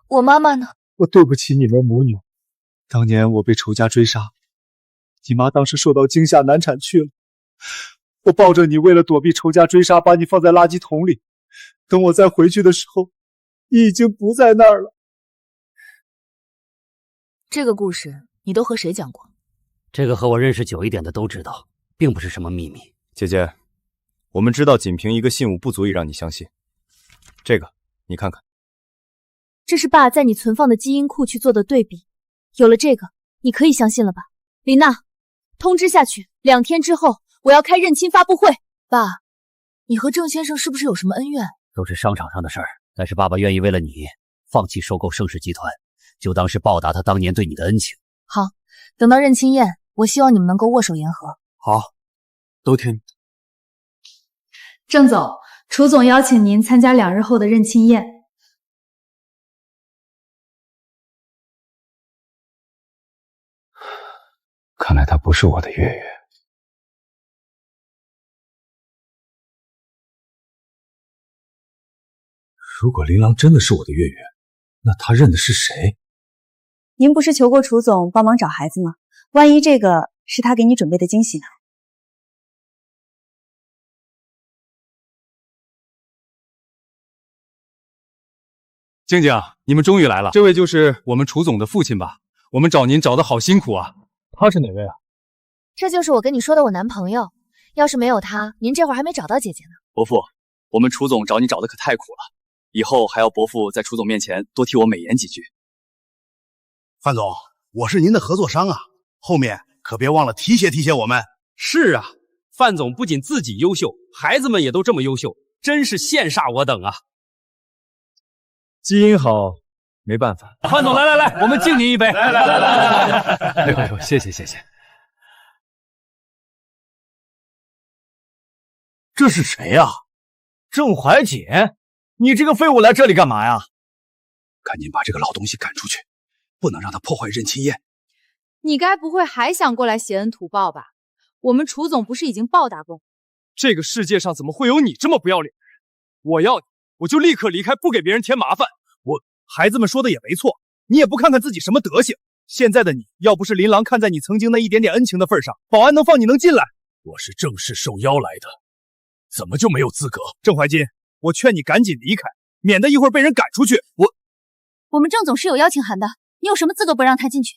我妈妈呢？我对不起你们母女。当年我被仇家追杀，你妈当时受到惊吓难产去了。我抱着你，为了躲避仇家追杀，把你放在垃圾桶里。等我再回去的时候，你已经不在那儿了。这个故事你都和谁讲过？这个和我认识久一点的都知道，并不是什么秘密。姐姐，我们知道仅凭一个信物不足以让你相信。这个，你看看。这是爸在你存放的基因库去做的对比，有了这个，你可以相信了吧？林娜，通知下去，2天之后我要开认亲发布会。爸，你和郑先生是不是有什么恩怨？都是商场上的事儿，但是爸爸愿意为了你放弃收购盛世集团，就当是报答他当年对你的恩情。好，等到认亲宴，我希望你们能够握手言和。好，都听。郑总，楚总邀请您参加2日后的认亲宴。看来她不是我的月月。如果琳琅真的是我的月月，那她认的是谁？您不是求过楚总帮忙找孩子吗？万一这个是他给你准备的惊喜呢？静静，你们终于来了。这位就是我们楚总的父亲吧？我们找您找的好辛苦啊。他是哪位啊？这就是我跟你说的我男朋友。要是没有他，您这会儿还没找到姐姐呢。伯父，我们楚总找你找的可太苦了，以后还要伯父在楚总面前多替我美言几句。范总，我是您的合作商啊，后面可别忘了提携提携我们。是啊，范总不仅自己优秀，孩子们也都这么优秀，真是羡煞我等啊！基因好，没办法。范总，来，我们敬您一杯。来。哎呦，谢谢。这是谁呀？郑怀瑾，你这个废物来这里干嘛呀？赶紧把这个老东西赶出去，不能让他破坏认亲宴。你该不会还想过来挟恩图报吧？我们楚总不是已经报答过？这个世界上怎么会有你这么不要脸的人？我要你，我就立刻离开，不给别人添麻烦。孩子们说的也没错，你也不看看自己什么德行，现在的你，要不是琳琅看在你曾经那一点点恩情的份上，保安能放你能进来？我是正式受邀来的，怎么就没有资格？郑怀金，我劝你赶紧离开，免得一会儿被人赶出去。我们郑总是有邀请函的，你有什么资格不让他进去？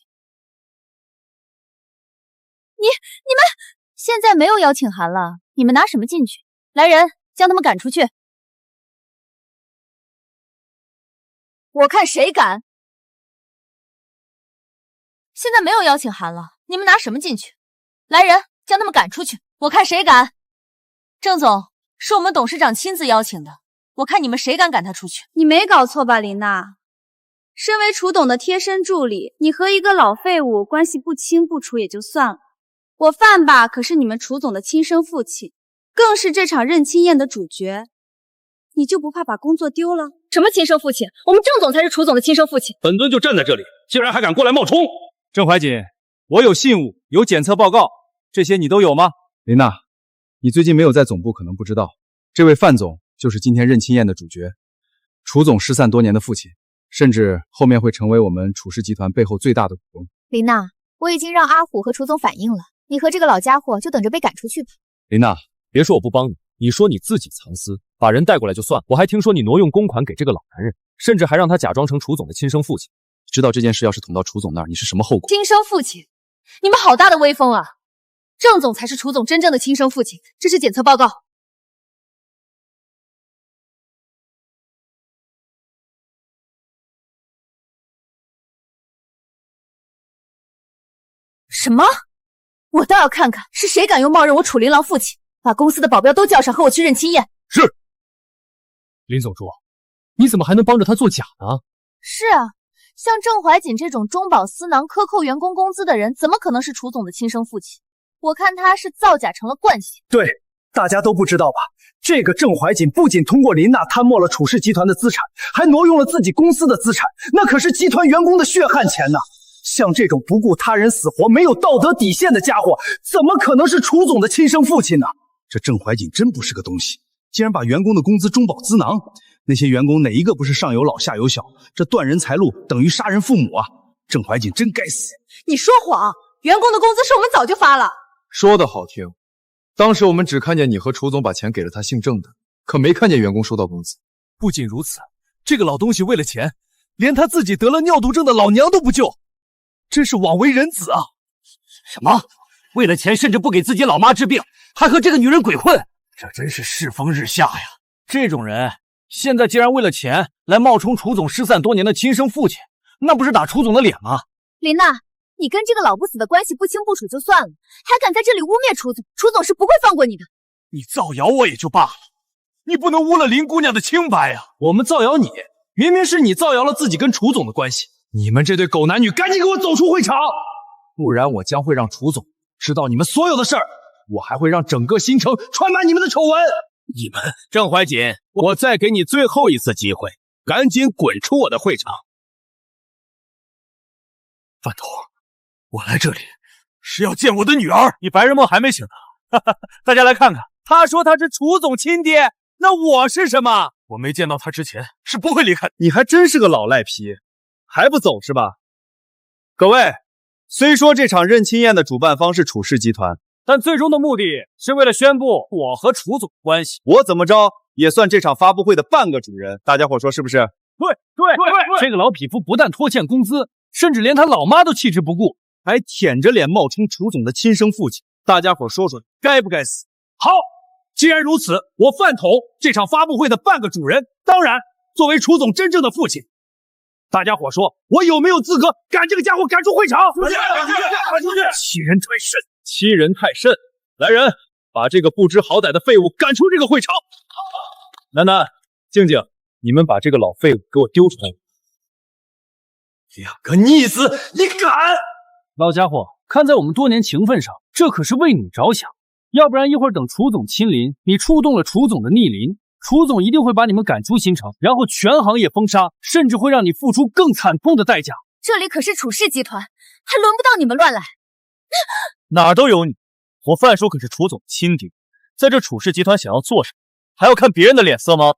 你们现在没有邀请函了，你们拿什么进去？来人，将他们赶出去！我看谁敢！现在没有邀请函了，你们拿什么进去？来人，将他们赶出去！我看谁敢！郑总，是我们董事长亲自邀请的，我看你们谁敢赶他出去？你没搞错吧，林娜？身为楚董的贴身助理，你和一个老废物关系不清不楚也就算了，我范爸可是你们楚总的亲生父亲，更是这场认亲宴的主角，你就不怕把工作丢了？什么亲生父亲？我们郑总才是楚总的亲生父亲。本尊就站在这里，竟然还敢过来冒充！郑怀瑾，我有信物，有检测报告，这些你都有吗？琳娜，你最近没有在总部，可能不知道，这位范总就是今天认亲宴的主角，楚总失散多年的父亲，甚至后面会成为我们楚氏集团背后最大的股东。林娜，我已经让阿虎和楚总反映了，你和这个老家伙就等着被赶出去吧。琳娜，别说我不帮你，你说你自己藏私，把人带过来就算，我还听说你挪用公款给这个老男人，甚至还让他假装成楚总的亲生父亲。知道这件事要是捅到楚总那儿，你是什么后果？亲生父亲？你们好大的威风啊！郑总才是楚总真正的亲生父亲，这是检测报告。什么？我倒要看看是谁敢用冒认我楚琳琅父亲，把公司的保镖都叫上，和我去认亲宴。是。林总主，你怎么还能帮着他作假呢？是啊，像郑怀瑾这种中饱私囊、克扣员工工资的人，怎么可能是楚总的亲生父亲？我看他是造假成了惯性。对，大家都不知道吧？这个郑怀瑾不仅通过林娜贪没了楚氏集团的资产，还挪用了自己公司的资产，那可是集团员工的血汗钱呐！像这种不顾他人死活、没有道德底线的家伙，怎么可能是楚总的亲生父亲呢？这郑怀瑾真不是个东西，竟然把员工的工资中饱私囊。那些员工哪一个不是上有老下有小？这断人财路等于杀人父母啊！郑怀瑾真该死！你说谎，员工的工资是我们早就发了。说的好听，当时我们只看见你和楚总把钱给了他姓郑的，可没看见员工收到工资。不仅如此，这个老东西为了钱，连他自己得了尿毒症的老娘都不救，真是枉为人子啊！什么？为了钱甚至不给自己老妈治病，还和这个女人鬼混，这真是世风日下呀！这种人现在竟然为了钱来冒充楚总失散多年的亲生父亲，那不是打楚总的脸吗？林娜，你跟这个老不死的关系不清不楚就算了，还敢在这里污蔑楚总，楚总是不会放过你的。你造谣我也就罢了，你不能污了林姑娘的清白呀！我们造谣你，明明是你造谣了自己跟楚总的关系。你们这对狗男女，赶紧给我走出会场，不然我将会让楚总知道你们所有的事儿，我还会让整个新城传满你们的丑闻。你们，郑怀瑾，我再给你最后一次机会，赶紧滚出我的会场！范头，我来这里是要见我的女儿。你白日梦还没醒呢，大家来看看，他说他是楚总亲爹，那我是什么？我没见到他之前是不会离开的。你还真是个老赖皮，还不走是吧？各位，虽说这场认亲宴的主办方是楚氏集团，但最终的目的是为了宣布我和楚总关系。我怎么着也算这场发布会的半个主人，大家伙说是不是？对，这个老匹夫不但拖欠工资，甚至连他老妈都弃之不顾，还舔着脸冒充楚总的亲生父亲，大家伙说说该不该死？好，既然如此，我范头这场发布会的半个主人，当然作为楚总真正的父亲，大家伙说我有没有资格赶这个家伙赶出会场？赶出去！欺人太甚！欺人太甚！来人，把这个不知好歹的废物赶出这个会场！楠楠、静静，你们把这个老废物给我丢出来！两个逆子，你敢！老家伙，看在我们多年情分上，这可是为你着想，要不然一会儿等楚总亲临，你触动了楚总的逆鳞，楚总一定会把你们赶出新城，然后全行业封杀，甚至会让你付出更惨痛的代价。这里可是楚氏集团，还轮不到你们乱来。哪儿都有你，我范叔可是楚总亲爹，在这楚氏集团想要做什么，还要看别人的脸色吗？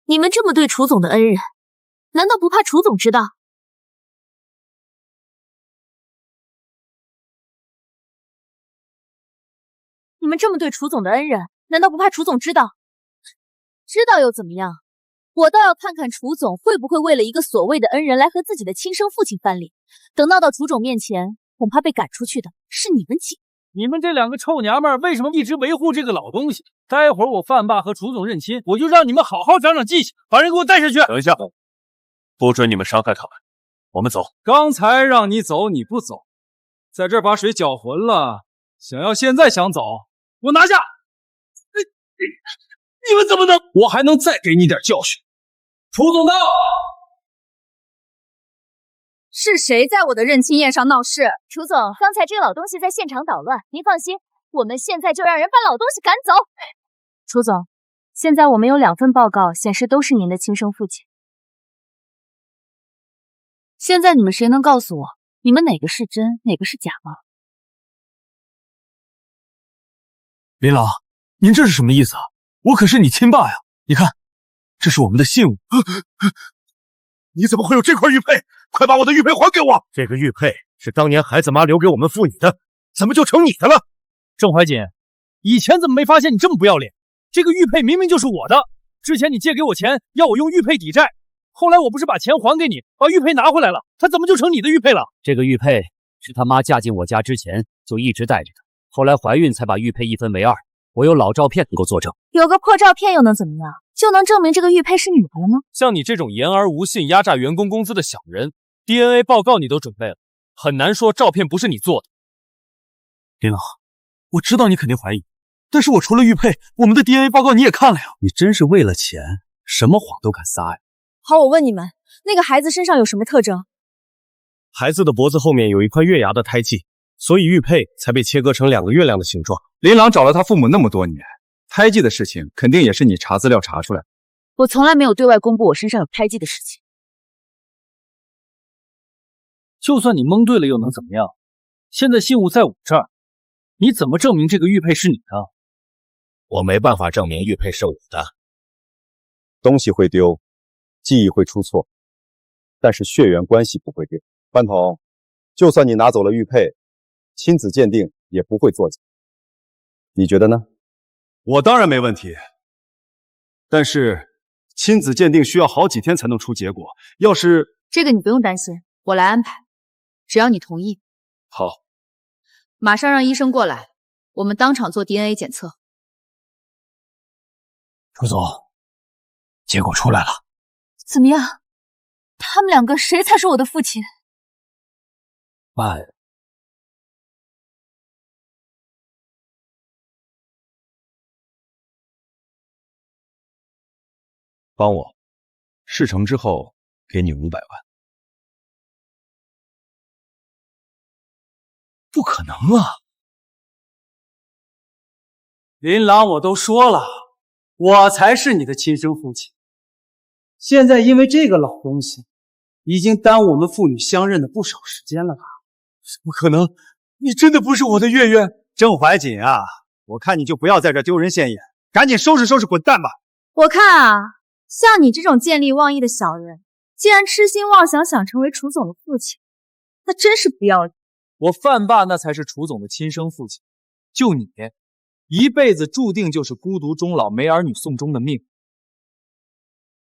你们这么对楚总的恩人，难道不怕楚总知道？们这么对楚总的恩人，难道不怕楚总知道？知道又怎么样？我倒要看看楚总会不会为了一个所谓的恩人来和自己的亲生父亲翻脸。等闹到楚总面前，恐怕被赶出去的是你们几个。你们这两个臭娘们儿为什么一直维护这个老东西？待会儿我范爸和楚总认亲，我就让你们好好长长记性，把人给我带下去。等一下，不准你们伤害他们，我们走。刚才让你走你不走，在这儿把水搅浑了，现在想走，给我拿下！你们怎么能？我还能再给你点教训。楚总到。是谁在我的认亲宴上闹事？楚总，刚才这个老东西在现场捣乱，您放心，我们现在就让人把老东西赶走。楚总，现在我们有2份报告显示都是您的亲生父亲。现在你们谁能告诉我，你们哪个是真，哪个是假吗？林老，您这是什么意思啊？我可是你亲爸呀！你看，这是我们的信物。你怎么会有这块玉佩？快把我的玉佩还给我！这个玉佩是当年孩子妈留给我们父女的，怎么就成你的了？郑怀瑾，以前怎么没发现你这么不要脸？这个玉佩明明就是我的，之前你借给我钱，要我用玉佩抵债，后来我不是把钱还给你，把玉佩拿回来了，它怎么就成你的玉佩了？这个玉佩是他妈嫁进我家之前就一直带着的，后来怀孕才把玉佩一分为2，我有老照片能够作证。有个破照片又能怎么样？就能证明这个玉佩是你的了吗？像你这种言而无信、压榨员工工资的小人， DNA 报告你都准备了，很难说照片不是你做的。林老，我知道你肯定怀疑，但是我除了玉佩，我们的 DNA 报告你也看了呀。你真是为了钱，什么谎都敢撒呀！好，我问你们，那个孩子身上有什么特征？孩子的脖子后面有一块月牙的胎记，所以玉佩才被切割成2个月亮的形状。林朗找了他父母那么多年，胎记的事情肯定也是你查资料查出来的。我从来没有对外公布我身上有胎记的事情。就算你蒙对了又能怎么样？现在信物在我这儿，你怎么证明这个玉佩是你的？我没办法证明玉佩是我的。东西会丢，记忆会出错，但是血缘关系不会丢。班头，就算你拿走了玉佩，亲子鉴定也不会作假。你觉得呢？我当然没问题，但是亲子鉴定需要好几天才能出结果，要是……这个你不用担心，我来安排，只要你同意。好，马上让医生过来，我们当场做 DNA 检测。楚总，结果出来了。怎么样？他们2个谁才是我的父亲？帮我，事成之后给你500万。不可能啊！林朗，我都说了，我才是你的亲生父亲。现在因为这个老东西，已经耽误我们父女相认的不少时间了吧？怎么可能？你真的不是我的月月？郑怀瑾啊，我看你就不要在这丢人现眼，赶紧收拾收拾滚蛋吧！我看啊，像你这种见利忘义的小人，竟然痴心妄想想成为楚总的父亲，那真是不要脸。我范爸那才是楚总的亲生父亲，就你，一辈子注定就是孤独终老、没儿女送终的命。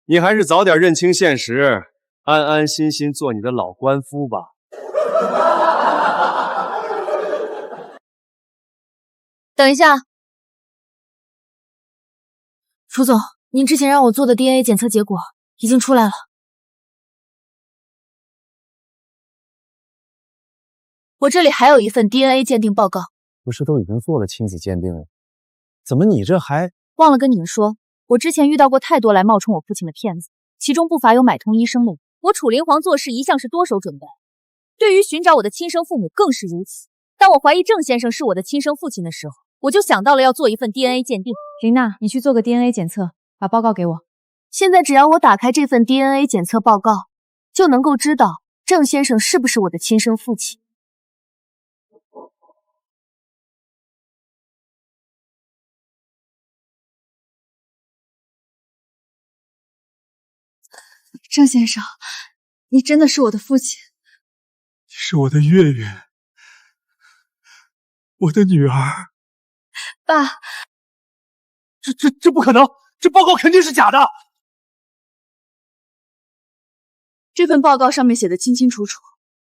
你还是早点认清现实，安安心心做你的老官夫吧。等一下，楚总，您之前让我做的 DNA 检测结果已经出来了。我这里还有一份 DNA 鉴定报告。不是都已经做了亲子鉴定了？怎么你这还……忘了跟你们说，我之前遇到过太多来冒充我父亲的骗子，其中不乏有买通医生的人。我楚灵皇做事一向是多手准备，对于寻找我的亲生父母更是如此。当我怀疑郑先生是我的亲生父亲的时候，我就想到了要做一份 DNA 鉴定。林娜，你去做个 DNA 检测，把报告给我。现在只要我打开这份 DNA 检测报告，就能够知道郑先生是不是我的亲生父亲。郑先生，你真的是我的父亲。是我的月月，我的女儿。爸，这不可能，这报告肯定是假的。这份报告上面写的清清楚楚，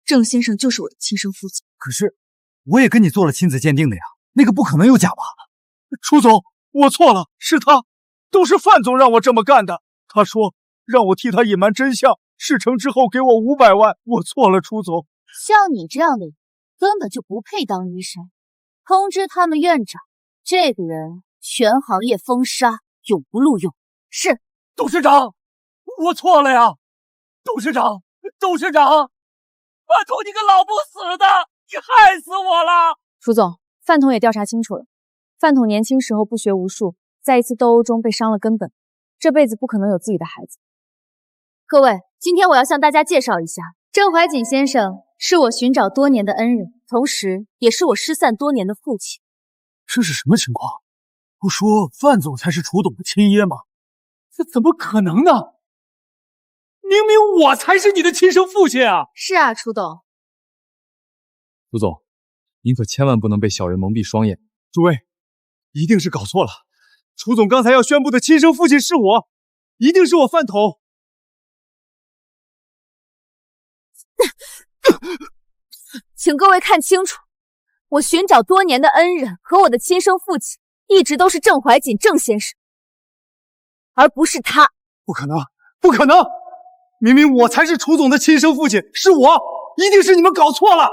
郑先生就是我的亲生父亲。可是我也跟你做了亲子鉴定的呀，那个不可能有假吧？楚总，我错了，是他，都是范总让我这么干的。他说让我替他隐瞒真相，事成之后给我500万，我错了，楚总。像你这样的人根本就不配当医生。通知他们院长，这个人全行业封杀，永不录用。是。董事长，我错了呀。董事长，范总，你个老不死的，你害死我了！楚总，范统也调查清楚了，范统年轻时候不学无术，在一次斗殴中被伤了根本，这辈子不可能有自己的孩子。各位，今天我要向大家介绍一下，郑怀瑾先生是我寻找多年的恩人，同时也是我失散多年的父亲。这是什么情况？不说范总才是楚董的亲爷吗？这怎么可能呢？明明我才是你的亲生父亲啊！是啊，楚董。楚总，您可千万不能被小人蒙蔽双眼。诸位，一定是搞错了。楚总刚才要宣布的亲生父亲是我，一定是我范统。请各位看清楚，我寻找多年的恩人和我的亲生父亲，一直都是郑怀瑾郑先生，而不是他。不可能，不可能！明明我才是楚总的亲生父亲，是我，一定是你们搞错了。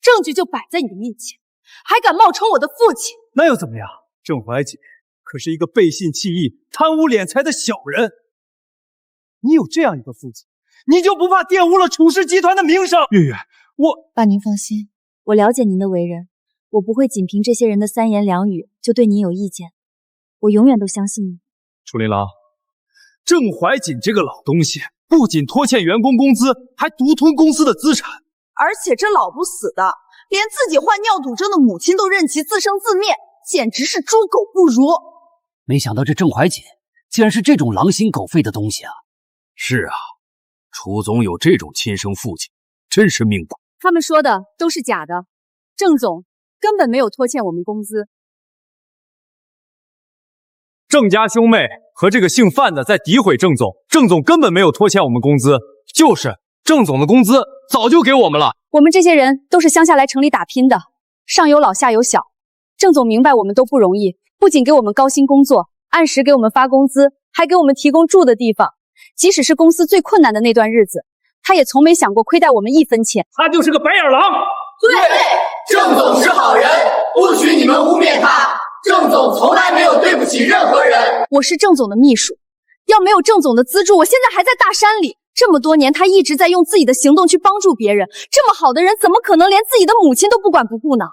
证据就摆在你的面前，还敢冒充我的父亲？那又怎么样？郑怀瑾可是一个背信弃义、贪污敛财的小人。你有这样一个父亲，你就不怕玷污了楚氏集团的名声？月月，爸，您放心，我了解您的为人，我不会仅凭这些人的三言两语就对您有意见，我永远都相信你。楚琳琅，郑怀瑾这个老东西，不仅拖欠员工工资，还独吞公司的资产，而且这老不死的，连自己患尿毒症的母亲都任其自生自灭，简直是猪狗不如。没想到这郑怀瑾竟然是这种狼心狗肺的东西啊！是啊，楚总有这种亲生父亲，真是命大。他们说的都是假的，郑总根本没有拖欠我们工资。郑家兄妹和这个姓范的在诋毁郑总，郑总根本没有拖欠我们工资，就是郑总的工资早就给我们了。我们这些人都是乡下来城里打拼的，上有老下有小，郑总明白我们都不容易，不仅给我们高薪工作，按时给我们发工资，还给我们提供住的地方，即使是公司最困难的那段日子，他也从没想过亏待我们1分钱。他就是个白眼狼。对，郑总是好人，不许你们污蔑他。郑总从来没有对不起任何人。我是郑总的秘书，要没有郑总的资助，我现在还在大山里。这么多年，他一直在用自己的行动去帮助别人。这么好的人，怎么可能连自己的母亲都不管不顾呢？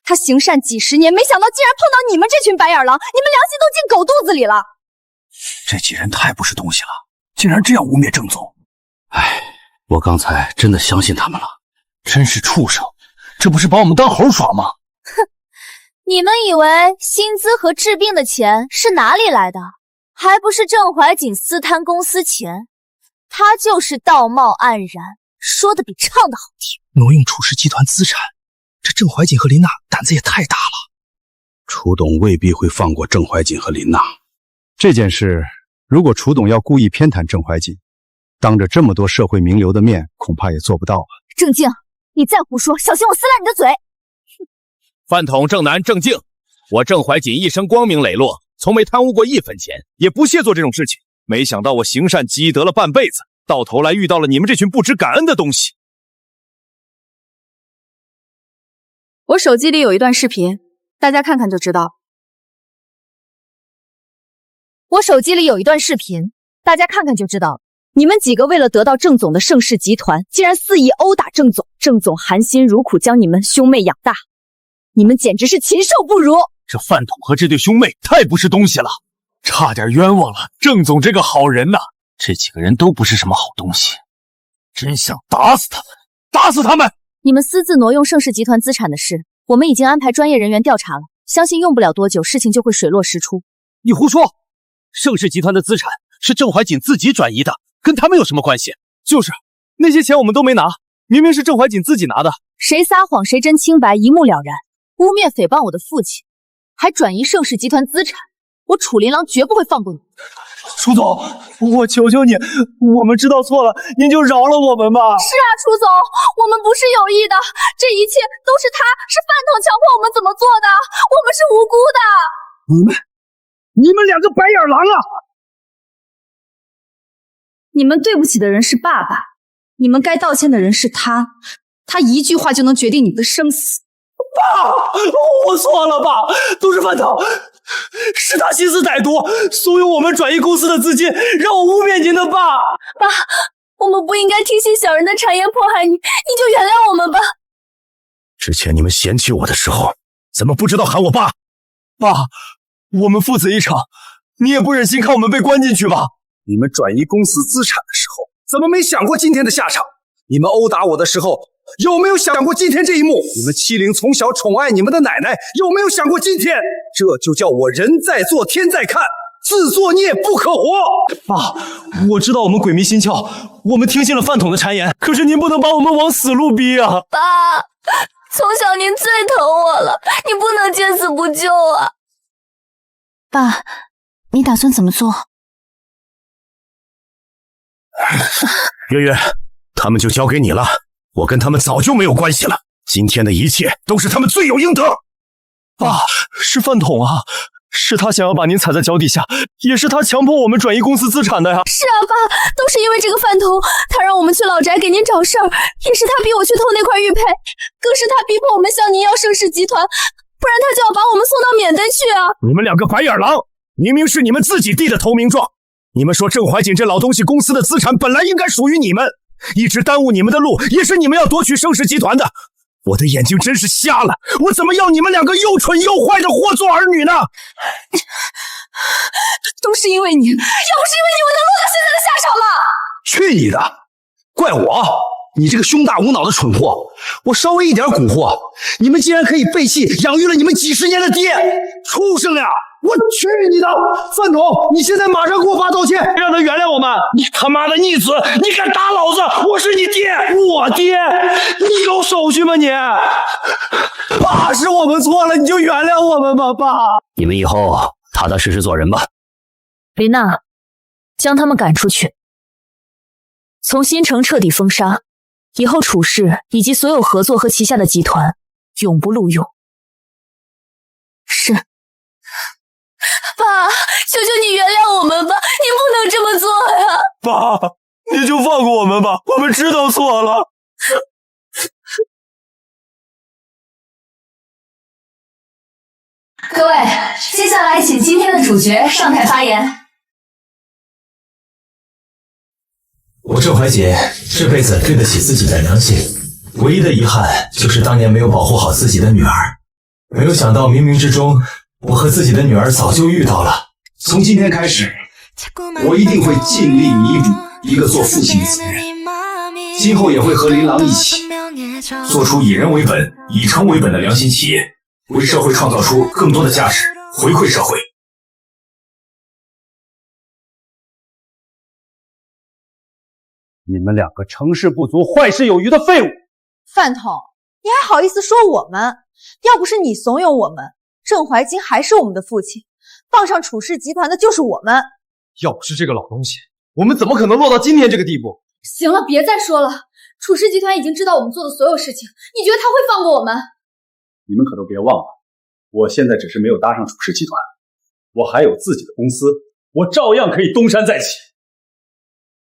他行善几十年，没想到竟然碰到你们这群白眼狼，你们良心都进狗肚子里了。这几人太不是东西了，竟然这样污蔑郑总。哎，我刚才真的相信他们了，真是畜生，这不是把我们当猴耍吗？哼，你们以为薪资和治病的钱是哪里来的？还不是郑怀瑾私贪公司钱，他就是道貌岸然，说的比唱的好听。挪用楚氏集团资产，这郑怀瑾和林娜胆子也太大了。楚董未必会放过郑怀瑾和林娜。这件事，如果楚董要故意偏袒郑怀瑾，当着这么多社会名流的面，恐怕也做不到了。郑静，你再胡说，小心我撕烂你的嘴！饭桶郑南郑静，我郑怀瑾一生光明磊落，从没贪污过1分钱，也不屑做这种事情。没想到我行善积德了半辈子，到头来遇到了你们这群不知感恩的东西。我手机里有一段视频，大家看看就知道。我手机里有一段视频，大家看看就知道。你们几个为了得到郑总的盛世集团，竟然肆意殴打郑总，郑总含辛茹苦将你们兄妹养大，你们简直是禽兽不如！这饭桶和这对兄妹太不是东西了，差点冤枉了郑总这个好人呐！这几个人都不是什么好东西，真想打死他们，打死他们！你们私自挪用盛世集团资产的事，我们已经安排专业人员调查了，相信用不了多久，事情就会水落石出。你胡说！盛世集团的资产是郑怀瑾自己转移的，跟他们有什么关系？就是那些钱我们都没拿，明明是郑怀瑾自己拿的。谁撒谎谁真清白，一目了然。污蔑诽谤我的父亲，还转移盛世集团资产，我楚琳琅绝不会放过你。楚总，我求求你，我们知道错了，您就饶了我们吧。是啊，楚总，我们不是有意的，这一切都是是饭桶强迫我们怎么做的，我们是无辜的。你们两个白眼狼啊！你们对不起的人是爸爸，你们该道歉的人是他，他一句话就能决定你们的生死。爸，我错了，爸，都是饭桶，是他心思歹毒，怂恿我们转移公司的资金，让我污蔑您的爸。爸，我们不应该听信小人的谗言迫害你，你就原谅我们吧。之前你们嫌弃我的时候，怎么不知道喊我爸？爸，我们父子一场，你也不忍心看我们被关进去吧？你们转移公司资产的时候，怎么没想过今天的下场？你们殴打我的时候，有没有想过今天这一幕？你们欺凌从小宠爱你们的奶奶，有没有想过今天？这就叫我人在做天在看，自作孽不可活。爸，我知道我们鬼迷心窍，我们听信了饭桶的谗言，可是您不能把我们往死路逼啊！爸，从小您最疼我了，你不能见死不救啊！爸，你打算怎么做？月月，他们就交给你了，我跟他们早就没有关系了。今天的一切都是他们罪有应得。爸，是饭桶啊，是他想要把您踩在脚底下，也是他强迫我们转移公司资产的呀。是啊，爸，都是因为这个饭桶，他让我们去老宅给您找事儿，也是他逼我去偷那块玉佩，更是他逼迫我们向您要盛世集团，不然他就要把我们送到缅甸去啊！你们两个白眼狼，明明是你们自己递的投名状。你们说郑怀瑾这老东西公司的资产本来应该属于你们，一直耽误你们的路，也是你们要夺取盛世集团的。我的眼睛真是瞎了，我怎么要你们两个又蠢又坏的货做儿女呢？都是因为你，要不是因为你，我能落到现在的下场吗？去你的！怪我！你这个胸大无脑的蠢货！我稍微一点蛊惑，你们竟然可以背弃养育了你们几十年的爹！畜生呀！我去你的！饭桶，你现在马上给我爸道歉，让他原谅我们！你他妈的逆子！你敢打老子！我是你爹！我爹！你有手续吗你？爸，是我们错了，你就原谅我们吧，爸！你们以后踏踏实实做人吧。林娜，将他们赶出去，从新城彻底封杀，以后楚氏以及所有合作和旗下的集团永不录用。是。爸，求求你原谅我们吧，你不能这么做呀！爸，你就放过我们吧，我们知道错了。各位，接下来请今天的主角上台发言。我郑怀瑾这辈子对得起自己的良心，唯一的遗憾就是当年没有保护好自己的女儿。没有想到冥冥之中，我和自己的女儿早就遇到了。从今天开始，我一定会尽力弥补一个做父亲的责任。今后也会和琳琅一起，做出以人为本、以诚为本的良心企业，为社会创造出更多的价值，回馈社会。你们两个成事不足、坏事有余的废物！饭桶，你还好意思说我们？要不是你怂恿我们，郑怀瑾还是我们的父亲，傍上楚氏集团的就是我们。要不是这个老东西，我们怎么可能落到今天这个地步？行了，别再说了。楚氏集团已经知道我们做的所有事情，你觉得他会放过我们？你们可都别忘了，我现在只是没有搭上楚氏集团，我还有自己的公司，我照样可以东山再起。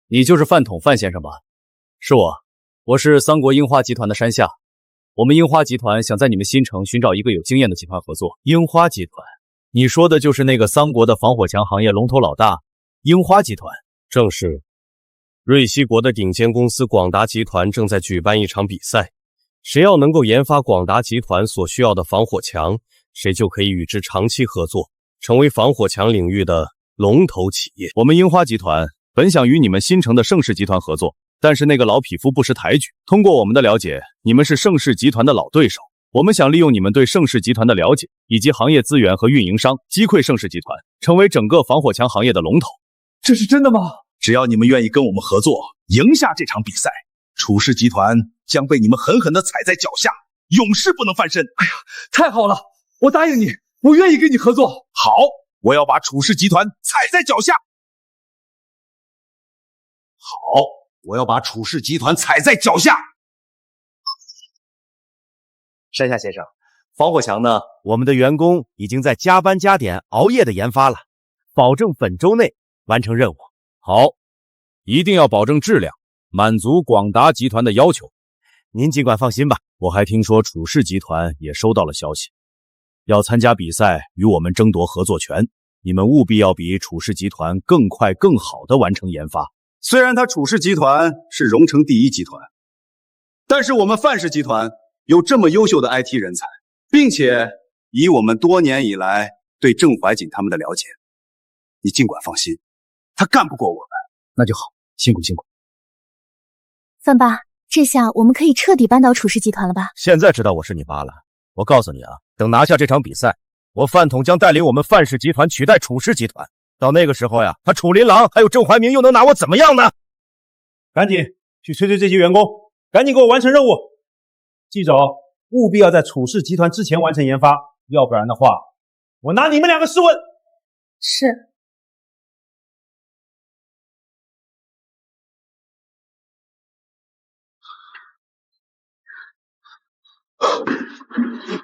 你就是饭桶范先生吧？是我是三国樱花集团的山下。我们樱花集团想在你们新城寻找一个有经验的集团合作。樱花集团？你说的就是那个三国的防火墙行业龙头老大樱花集团？正是。瑞西国的顶尖公司广达集团正在举办一场比赛，谁要能够研发广达集团所需要的防火墙，谁就可以与之长期合作，成为防火墙领域的龙头企业。我们樱花集团本想与你们新城的盛世集团合作，但是那个老匹夫不识抬举。通过我们的了解，你们是盛世集团的老对手，我们想利用你们对盛世集团的了解，以及行业资源和运营商，击溃盛世集团，成为整个防火墙行业的龙头。这是真的吗？只要你们愿意跟我们合作，赢下这场比赛，楚氏集团将被你们狠狠地踩在脚下，永世不能翻身。哎呀，太好了，我答应你，我愿意跟你合作。好，我要把楚氏集团踩在脚下。好，我要把楚氏集团踩在脚下。山下先生，防火墙呢？我们的员工已经在加班加点熬夜的研发了，保证本周内完成任务。好，一定要保证质量，满足广达集团的要求。您尽管放心吧。我还听说楚氏集团也收到了消息，要参加比赛，与我们争夺合作权。你们务必要比楚氏集团更快、更好地完成研发。虽然他楚氏集团是荣城第一集团，但是我们范氏集团有这么优秀的 IT 人才，并且以我们多年以来对郑怀瑾他们的了解，你尽管放心，他干不过我们。那就好，辛苦辛苦。范爸，这下我们可以彻底扳倒楚氏集团了吧？现在知道我是你爸了。我告诉你啊，等拿下这场比赛，我范统将带领我们范氏集团取代楚氏集团。到那个时候呀，他楚琳琅还有郑怀明又能拿我怎么样呢？赶紧去催这些员工，赶紧给我完成任务。记着哦，务必要在楚氏集团之前完成研发，要不然的话，我拿你们两个试问。是。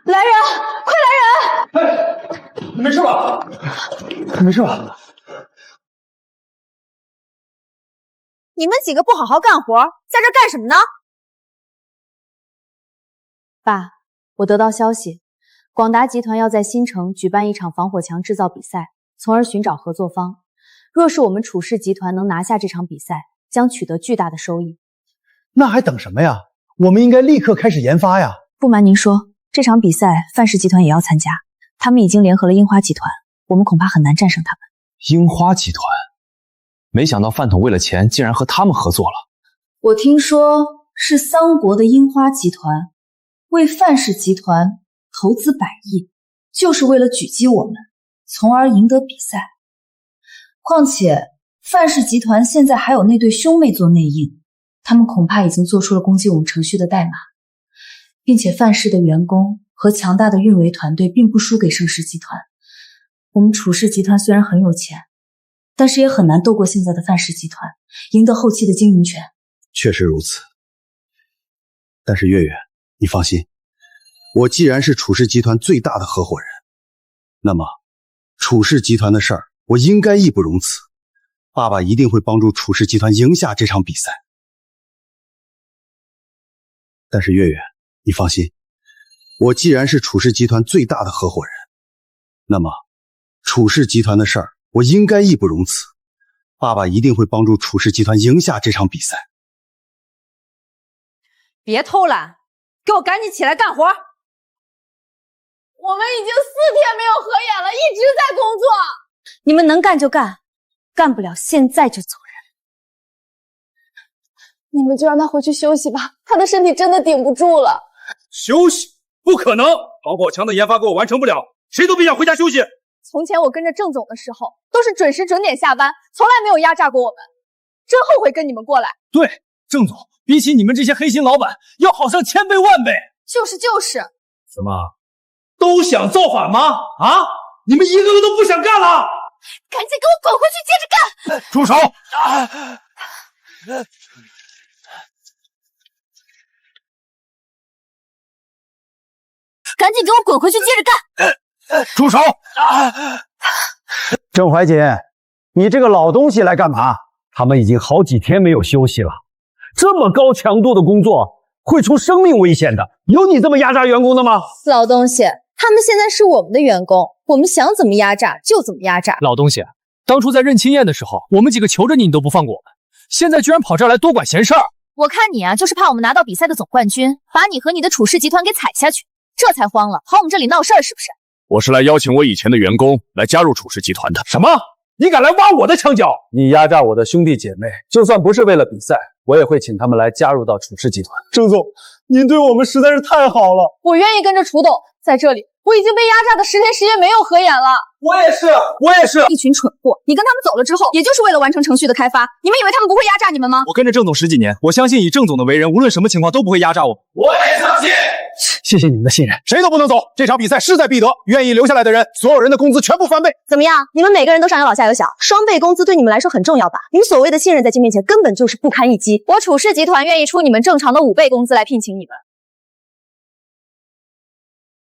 来人，快来人！你没事吧？没事吧？你们几个不好好干活，在这干什么呢？爸，我得到消息，广达集团要在新城举办一场防火墙制造比赛，从而寻找合作方。若是我们楚氏集团能拿下这场比赛，将取得巨大的收益。那还等什么呀？我们应该立刻开始研发呀！不瞒您说，这场比赛范氏集团也要参加，他们已经联合了樱花集团，我们恐怕很难战胜他们。樱花集团，没想到范统为了钱竟然和他们合作了。我听说是桑国的樱花集团为范氏集团投资100亿，就是为了狙击我们，从而赢得比赛。况且范氏集团现在还有那对兄妹做内应，他们恐怕已经做出了攻击我们程序的代码，并且范氏的员工和强大的运维团队并不输给盛世集团。我们楚氏集团虽然很有钱，但是也很难斗过现在的范氏集团，赢得后期的经营权。确实如此，但是月月，你放心，我既然是楚氏集团最大的合伙人，那么楚氏集团的事儿我应该义不容辞。爸爸一定会帮助楚氏集团赢下这场比赛。但是月月，你放心，我既然是楚氏集团最大的合伙人，那么楚氏集团的事儿我应该义不容辞。爸爸一定会帮助楚氏集团赢下这场比赛。别偷懒，给我赶紧起来干活！我们已经4天没有合眼了，一直在工作。你们能干就干，干不了现在就走人。你们就让他回去休息吧，他的身体真的顶不住了。休息？不可能！防火墙的研发给我完成不了，谁都别想回家休息。从前我跟着郑总的时候，都是准时准点下班，从来没有压榨过我们。真后悔跟你们过来。对，郑总比起你们这些黑心老板要好上1000倍万倍。就是。怎么，都想造反吗？啊！你们一个个都不想干了！赶紧给我滚回去接着干！住手！赶紧给我滚回去接着干！住手！郑怀瑾，你这个老东西来干嘛？他们已经好几天没有休息了，这么高强度的工作会出生命危险的，有你这么压榨员工的吗？老东西，他们现在是我们的员工，我们想怎么压榨就怎么压榨。老东西，当初在认亲宴的时候，我们几个求着你都不放过我们，现在居然跑这儿来多管闲事儿。我看你啊，就是怕我们拿到比赛的总冠军，把你和你的楚氏集团给踩下去，这才慌了，跑我们这里闹事儿是不是？我是来邀请我以前的员工来加入楚氏集团的。什么？你敢来挖我的墙角？你压榨我的兄弟姐妹，就算不是为了比赛，我也会请他们来加入到楚氏集团。郑总，您对我们实在是太好了。我愿意跟着楚董，在这里我已经被压榨的10天10夜没有合眼了。我也是。一群蠢货，你跟他们走了之后，也就是为了完成程序的开发，你们以为他们不会压榨你们吗？我跟着郑总10几年，我相信以郑总的为人，无论什么情况都不会压榨我。我也相信，谢谢你们的信任。谁都不能走，这场比赛势在必得。愿意留下来的人，所有人的工资全部翻倍。怎么样？你们每个人都上有老下有小，双倍工资对你们来说很重要吧？你们所谓的信任，在这面前根本就是不堪一击。我楚氏集团愿意出你们正常的5倍工资来聘请你们。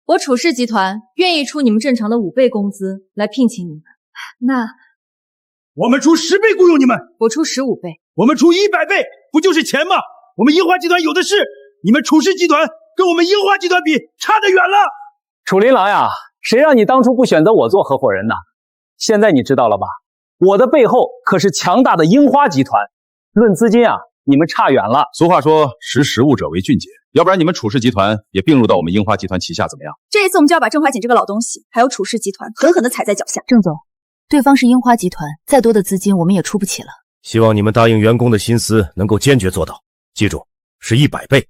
我楚氏集团愿意出你们正常的5倍工资来聘请你们。那我们出10倍雇佣你们，我出15倍，我们出100倍，不就是钱吗？我们樱花集团有的是，你们楚氏集团跟我们樱花集团比，差得远了。楚琳琅呀，谁让你当初不选择我做合伙人呢？现在你知道了吧？我的背后可是强大的樱花集团，论资金啊，你们差远了。俗话说，识时务者为俊杰，要不然你们楚氏集团也并入到我们樱花集团旗下，怎么样？这一次我们就要把郑怀瑾这个老东西，还有楚氏集团狠狠地踩在脚下。郑总，对方是樱花集团，再多的资金我们也出不起了。希望你们答应员工的心思能够坚决做到，记住，是100倍。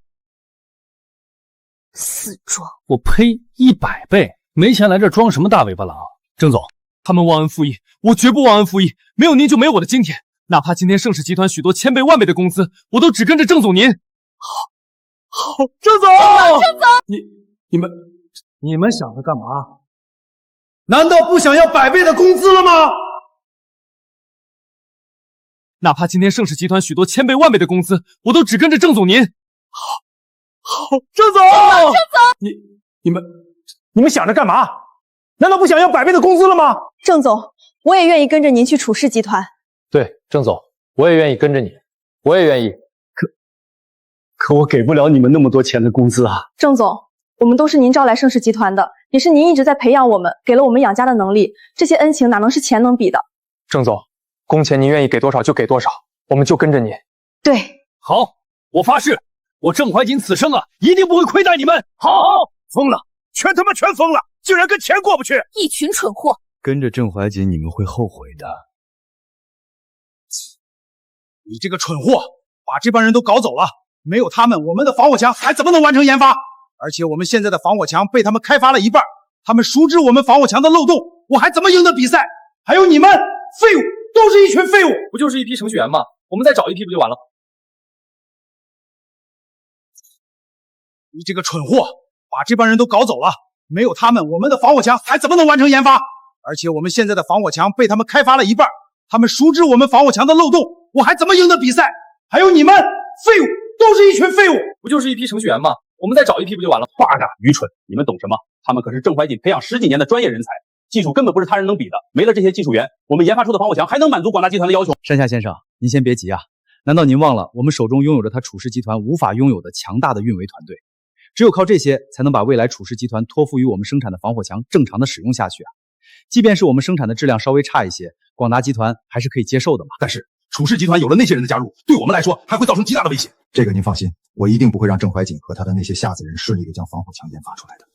死装！我呸！100倍，没钱来这装什么大尾巴狼？郑总，他们忘恩负义，我绝不忘恩负义。没有您就没有我的今天，哪怕今天盛世集团许多千倍万倍的工资，我都只跟着郑总您。好，郑总，郑总，你们想着干嘛？难道不想要100倍的工资了吗？哪怕今天盛世集团许多千倍万倍的工资，我都只跟着郑总您。好，郑总，郑总，你们想着干嘛？难道不想要100倍的工资了吗？郑总，我也愿意跟着您去楚氏集团。对，郑总，我也愿意跟着你，我也愿意。可我给不了你们那么多钱的工资啊！郑总，我们都是您招来盛世集团的，也是您一直在培养我们，给了我们养家的能力，这些恩情哪能是钱能比的？郑总，工钱您愿意给多少就给多少，我们就跟着您。对，好，我发誓，我郑怀瑾此生啊，一定不会亏待你们。好，疯了，全他妈全疯了，居然跟钱过不去，一群蠢货！跟着郑怀瑾，你们会后悔的。你这个蠢货，把这帮人都搞走了。没有他们，我们的防火墙还怎么能完成研发？而且我们现在的防火墙被他们开发了一半，他们熟知我们防火墙的漏洞，我还怎么赢得比赛？还有你们，废物，都是一群废物！不就是一批程序员吗？我们再找一批不就完了？你这个蠢货，把这帮人都搞走了，没有他们，我们的防火墙还怎么能完成研发？而且我们现在的防火墙被他们开发了一半，他们熟知我们防火墙的漏洞，我还怎么赢得比赛？还有你们，废物！都是一群废物，不就是一批程序员吗？我们再找一批不就完了？八嘎，愚蠢！你们懂什么？他们可是郑怀瑾培养10几年的专业人才，技术根本不是他人能比的。没了这些技术员，我们研发出的防火墙还能满足广达集团的要求？山下先生，您先别急啊！难道您忘了我们手中拥有着他楚氏集团无法拥有的强大的运维团队？只有靠这些，才能把未来楚氏集团托付于我们生产的防火墙正常的使用下去啊！即便是我们生产的质量稍微差一些，广达集团还是可以接受的嘛。但是楚氏集团有了那些人的加入，对我们来说还会造成极大的威胁。这个您放心，我一定不会让郑怀瑾和他的那些下子人顺利的将防火墙研发出来的。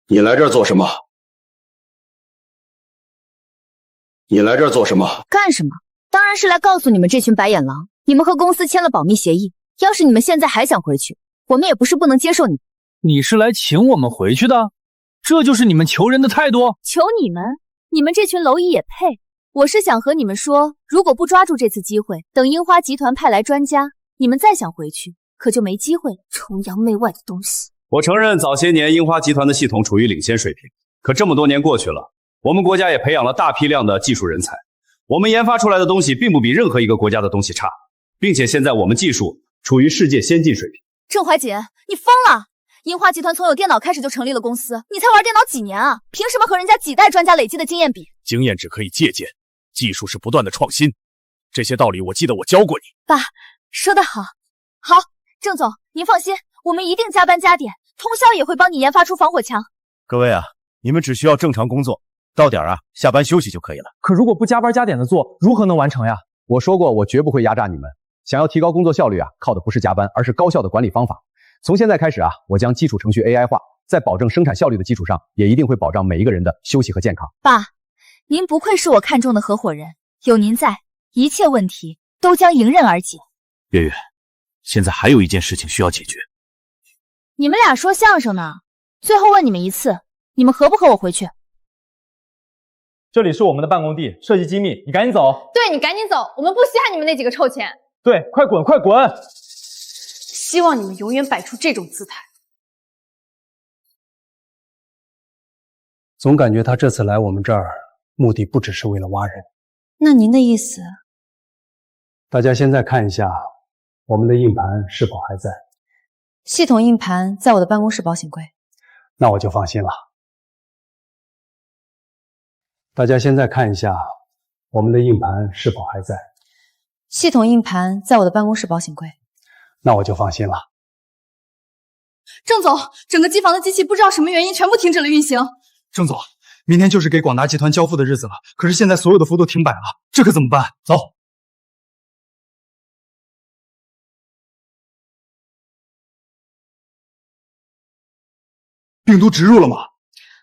你来这儿做什么？你来这儿做什么？干什么？当然是来告诉你们这群白眼狼，你们和公司签了保密协议，要是你们现在还想回去，我们也不是不能接受你。你是来请我们回去的？这就是你们求人的态度？求你们？你们这群蝼蚁也配？我是想和你们说，如果不抓住这次机会，等樱花集团派来专家，你们再想回去，可就没机会了。崇洋媚外的东西！我承认早些年樱花集团的系统处于领先水平，可这么多年过去了，我们国家也培养了大批量的技术人才，我们研发出来的东西并不比任何一个国家的东西差，并且现在我们技术处于世界先进水平。郑怀瑾，你疯了！樱花集团从有电脑开始就成立了公司，你才玩电脑几年啊？凭什么和人家几代专家累积的经验比？经验只可以借鉴，技术是不断的创新，这些道理我记得我教过你。爸，说得好。好，郑总，您放心，我们一定加班加点，通宵也会帮你研发出防火墙。各位啊，你们只需要正常工作，到点啊下班休息就可以了。可如果不加班加点的做，如何能完成呀？我说过，我绝不会压榨你们。想要提高工作效率啊，靠的不是加班，而是高效的管理方法。从现在开始啊，我将基础程序 AI 化，在保证生产效率的基础上，也一定会保障每一个人的休息和健康。爸，您不愧是我看中的合伙人，有您在，一切问题都将迎刃而解。月月，现在还有一件事情需要解决。你们俩说相声呢？最后问你们一次，你们合不合我回去？这里是我们的办公地，涉及机密，你赶紧走。对，你赶紧走，我们不稀罕你们那几个臭钱。对，快滚，快滚！希望你们永远摆出这种姿态。总感觉他这次来我们这儿，目的不只是为了挖人。那您的意思？大家现在看一下我们的硬盘是否还在。系统硬盘在我的办公室保险柜。那我就放心了。大家现在看一下我们的硬盘是否还在。系统硬盘在我的办公室保险柜。那我就放心了。郑总，整个机房的机器不知道什么原因全部停止了运行。郑总，明天就是给广达集团交付的日子了，可是现在所有的服都停摆了，这可怎么办？走。病毒植入了吗？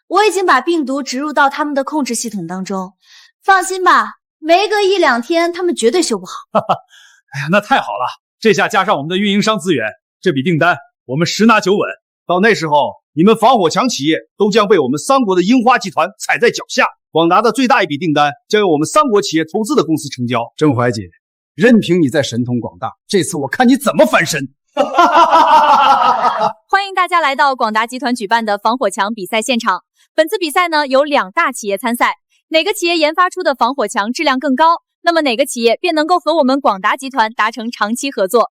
我已经把病毒植入到他们的控制系统当中，放心吧，没个1-2天，他们绝对修不好。哎呀，那太好了！这下加上我们的运营商资源，这笔订单我们10拿9稳。到那时候，你们防火墙企业都将被我们三国的樱花集团踩在脚下。广达的最大一笔订单将由我们三国企业投资的公司成交。郑怀瑾，任凭你再神通广大，这次我看你怎么翻身！欢迎大家来到广达集团举办的防火墙比赛现场。本次比赛呢，有2大企业参赛，哪个企业研发出的防火墙质量更高，那么哪个企业便能够和我们广达集团达成长期合作。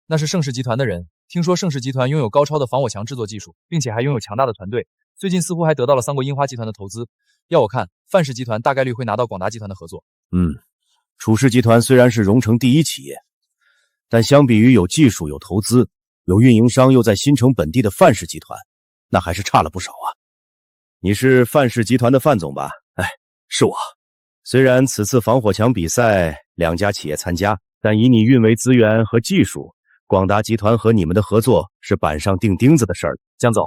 那是盛世集团的人，听说盛世集团拥有高超的防火墙制作技术，并且还拥有强大的团队，最近似乎还得到了三国樱花集团的投资。要我看，范氏集团大概率会拿到广达集团的合作。楚氏集团虽然是荣城第一企业，但相比于有技术、有投资、有运营商又在新城本地的范氏集团，那还是差了不少啊。你是范氏集团的范总吧？哎，是我。虽然此次防火墙比赛2家企业参加，但以你运维资源和技术，广达集团和你们的合作是板上钉钉子的事儿。江总，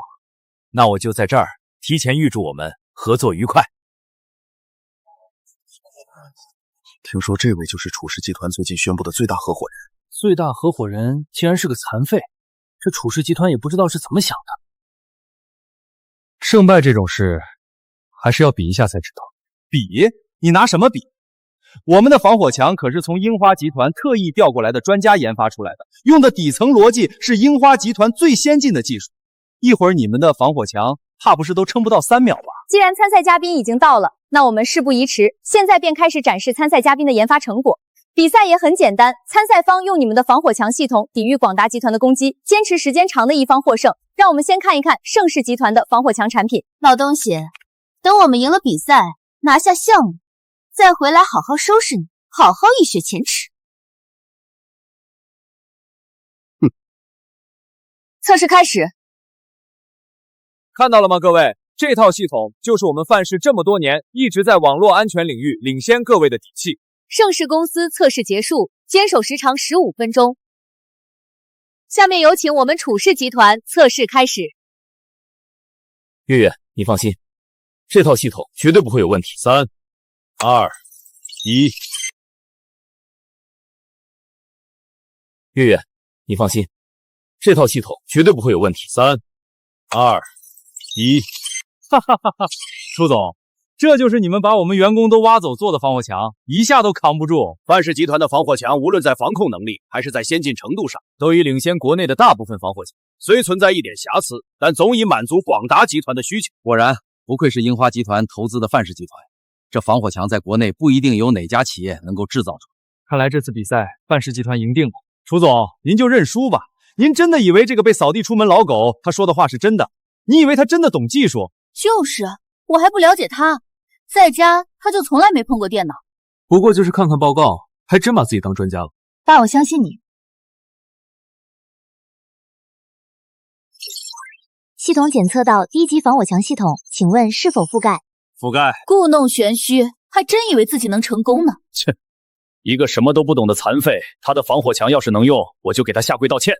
那我就在这儿提前预祝我们合作愉快。听说这位就是楚氏集团最近宣布的最大合伙人。最大合伙人竟然是个残废，这楚氏集团也不知道是怎么想的。胜败这种事，还是要比一下才知道。比？你拿什么比？我们的防火墙可是从樱花集团特意调过来的专家研发出来的，用的底层逻辑是樱花集团最先进的技术。一会儿你们的防火墙怕不是都撑不到3秒吧？既然参赛嘉宾已经到了，那我们事不宜迟，现在便开始展示参赛嘉宾的研发成果。比赛也很简单，参赛方用你们的防火墙系统抵御广达集团的攻击，坚持时间长的一方获胜。让我们先看一看盛世集团的防火墙产品。老东西，等我们赢了比赛，拿下项目，再回来好好收拾你，好好一雪前耻。测试开始。看到了吗，各位？这套系统就是我们范氏这么多年一直在网络安全领域领先各位的底气。盛世公司测试结束，坚守时长15分钟。下面有请我们楚氏集团测试开始。月月，你放心，这套系统绝对不会有问题。3、2、1。月月，你放心，这套系统绝对不会有问题。3、2、1。哈哈哈哈！楚总，这就是你们把我们员工都挖走做的防火墙，一下都扛不住。范氏集团的防火墙无论在防控能力还是在先进程度上，都已领先国内的大部分防火墙。虽存在一点瑕疵，但总已满足广达集团的需求。果然，不愧是樱花集团投资的范氏集团，这防火墙在国内不一定有哪家企业能够制造出来。看来这次比赛范氏集团赢定了。楚总，您就认输吧。您真的以为这个被扫地出门老狗他说的话是真的？你以为他真的懂技术？就是啊，我还不了解他，在家他就从来没碰过电脑。不过就是看看报告，还真把自己当专家了。爸，我相信你。系统检测到低级防火墙系统，请问是否覆盖？覆盖。故弄玄虚，还真以为自己能成功呢。切，一个什么都不懂的残废，他的防火墙要是能用，我就给他下跪道歉。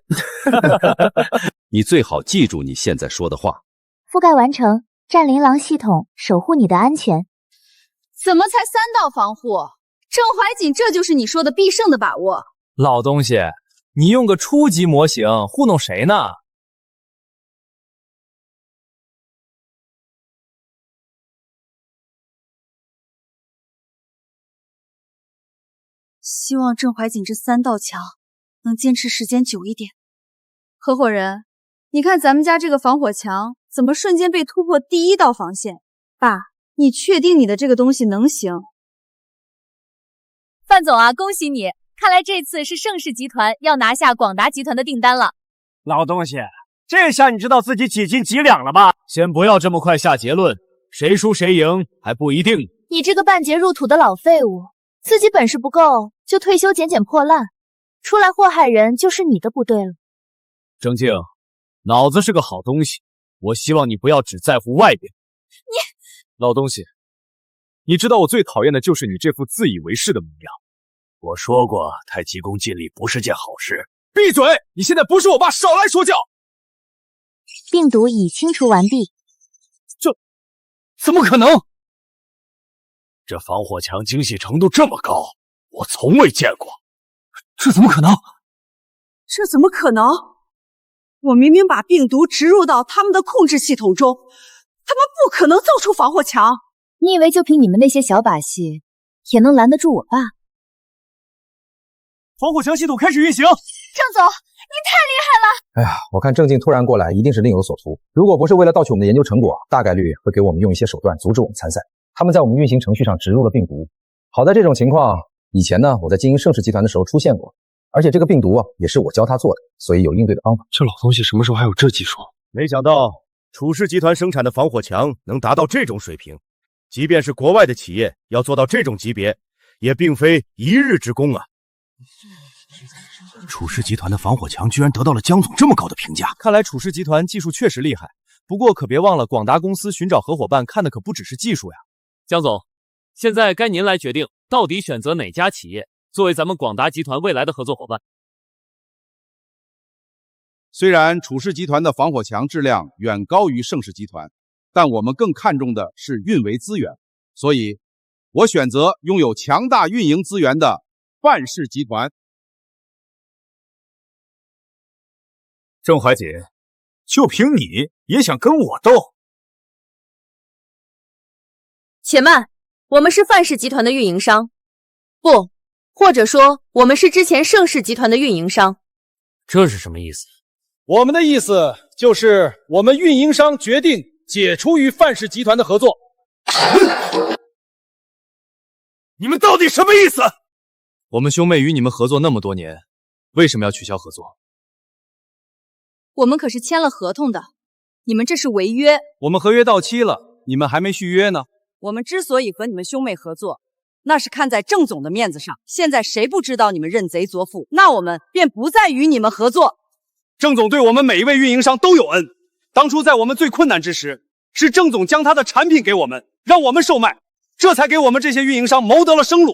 你最好记住你现在说的话。覆盖完成。战琳琅系统守护你的安全。怎么才3道防护？郑怀瑾，这就是你说的必胜的把握。老东西，你用个初级模型糊弄谁呢？希望郑怀瑾这3道墙能坚持时间久一点。合伙人，你看咱们家这个防火墙怎么瞬间被突破第1道防线？爸，你确定你的这个东西能行？范总啊，恭喜你！看来这次是盛世集团要拿下广达集团的订单了。老东西，这下你知道自己几斤几两了吧？先不要这么快下结论，谁输谁赢还不一定。你这个半截入土的老废物，自己本事不够就退休捡捡破烂，出来祸害人就是你的不对了。郑静，脑子是个好东西，我希望你不要只在乎外边。老东西，你知道我最讨厌的就是你这副自以为是的模样。我说过，太急功近利不是件好事。闭嘴！你现在不是我爸，少来说教。病毒已清除完毕。这怎么可能？这防火墙精细程度这么高，我从未见过。这怎么可能？这怎么可能？我明明把病毒植入到他们的控制系统中，他们不可能造出防火墙。你以为就凭你们那些小把戏，也能拦得住我爸？防火墙系统开始运行。郑总，你太厉害了！哎呀，我看郑静突然过来，一定是另有所图。如果不是为了盗取我们的研究成果，大概率会给我们用一些手段阻止我们参赛。他们在我们运行程序上植入了病毒。好在这种情况，以前呢我在经营盛世集团的时候出现过，而且这个病毒啊也是我教他做的，所以有应对的方法。这老东西什么时候还有这技术？没想到楚氏集团生产的防火墙能达到这种水平，即便是国外的企业要做到这种级别，也并非一日之功啊。楚氏集团的防火墙居然得到了江总这么高的评价，看来楚氏集团技术确实厉害。不过可别忘了，广达公司寻找合伙办看的可不只是技术呀。江总，现在该您来决定，到底选择哪家企业作为咱们广达集团未来的合作伙伴。虽然楚氏集团的防火墙质量远高于盛世集团，但我们更看重的是运维资源，所以我选择拥有强大运营资源的范氏集团。郑怀瑾，就凭你也想跟我斗？且慢，我们是范氏集团的运营商，不，或者说我们是之前盛世集团的运营商。这是什么意思？我们的意思就是我们运营商决定解除与范氏集团的合作。你们到底什么意思？我们兄妹与你们合作那么多年，为什么要取消合作？我们可是签了合同的，你们这是违约。我们合约到期了，你们还没续约呢。我们之所以和你们兄妹合作，那是看在郑总的面子上。现在谁不知道你们认贼作父，那我们便不再与你们合作。郑总对我们每一位运营商都有恩，当初在我们最困难之时，是郑总将他的产品给我们，让我们售卖，这才给我们这些运营商谋得了生路。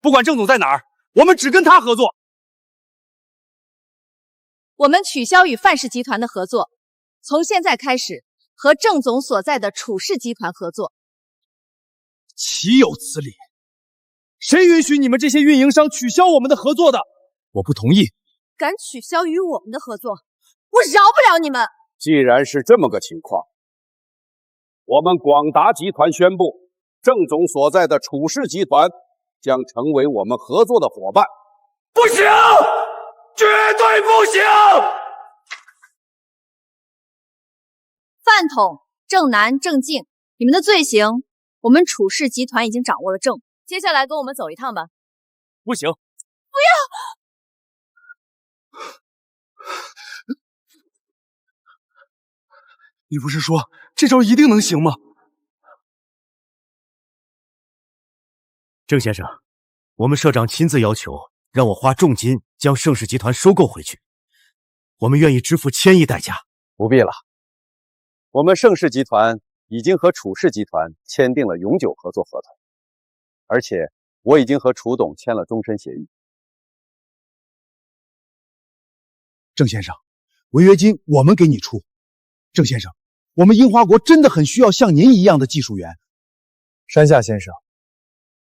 不管郑总在哪儿，我们只跟他合作。我们取消与范氏集团的合作，从现在开始和郑总所在的楚氏集团合作。岂有此理！谁允许你们这些运营商取消我们的合作的？我不同意。敢取消与我们的合作，我饶不了你们！既然是这么个情况，我们广达集团宣布，郑总所在的楚氏集团将成为我们合作的伙伴。不行！绝对不行！范统、郑南、郑静，你们的罪行，我们楚氏集团已经掌握了证。接下来跟我们走一趟吧。不行！不要！你不是说这招一定能行吗？郑先生，我们社长亲自要求让我花重金将盛世集团收购回去，我们愿意支付1000亿代价。不必了，我们盛世集团已经和楚氏集团签订了永久合作合同，而且我已经和楚董签了终身协议。郑先生，违约金我们给你出。郑先生，我们樱花国真的很需要像您一样的技术员。山下先生，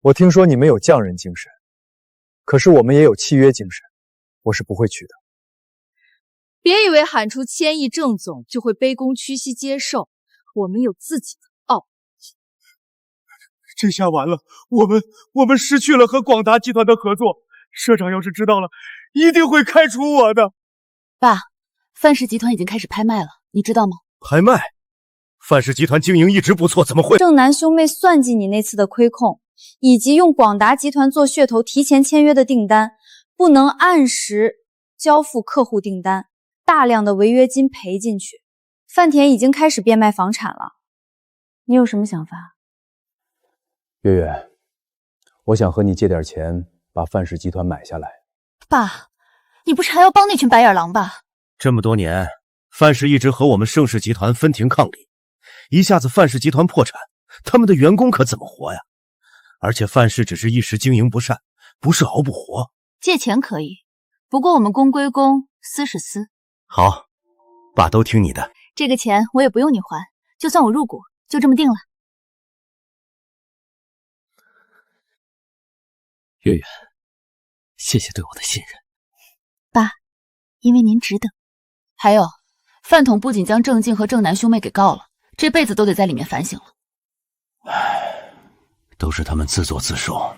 我听说你们有匠人精神，可是我们也有契约精神，我是不会去的。别以为喊出1000亿，郑总就会卑躬屈膝接受，我们有自己的傲。这下完了，我们失去了和广达集团的合作，社长要是知道了，一定会开除我的。爸，范氏集团已经开始拍卖了，你知道吗？拍卖？范氏集团经营一直不错，怎么会？正南兄妹算计你那次的亏空，以及用广达集团做噱头提前签约的订单，不能按时交付客户订单，大量的违约金赔进去。范田已经开始变卖房产了，你有什么想法？月月，我想和你借点钱，把范氏集团买下来。爸，你不是还要帮那群白眼狼吧？这么多年，范氏一直和我们盛世集团分庭抗礼，一下子范氏集团破产，他们的员工可怎么活呀？而且范氏只是一时经营不善，不是熬不活。借钱可以，不过我们公归公，私是私。好，爸都听你的。这个钱我也不用你还，就算我入股，就这么定了。月月，谢谢对我的信任。爸，因为您值得。还有，范统不仅将郑静和郑南兄妹给告了，这辈子都得在里面反省了。都是他们自作自受。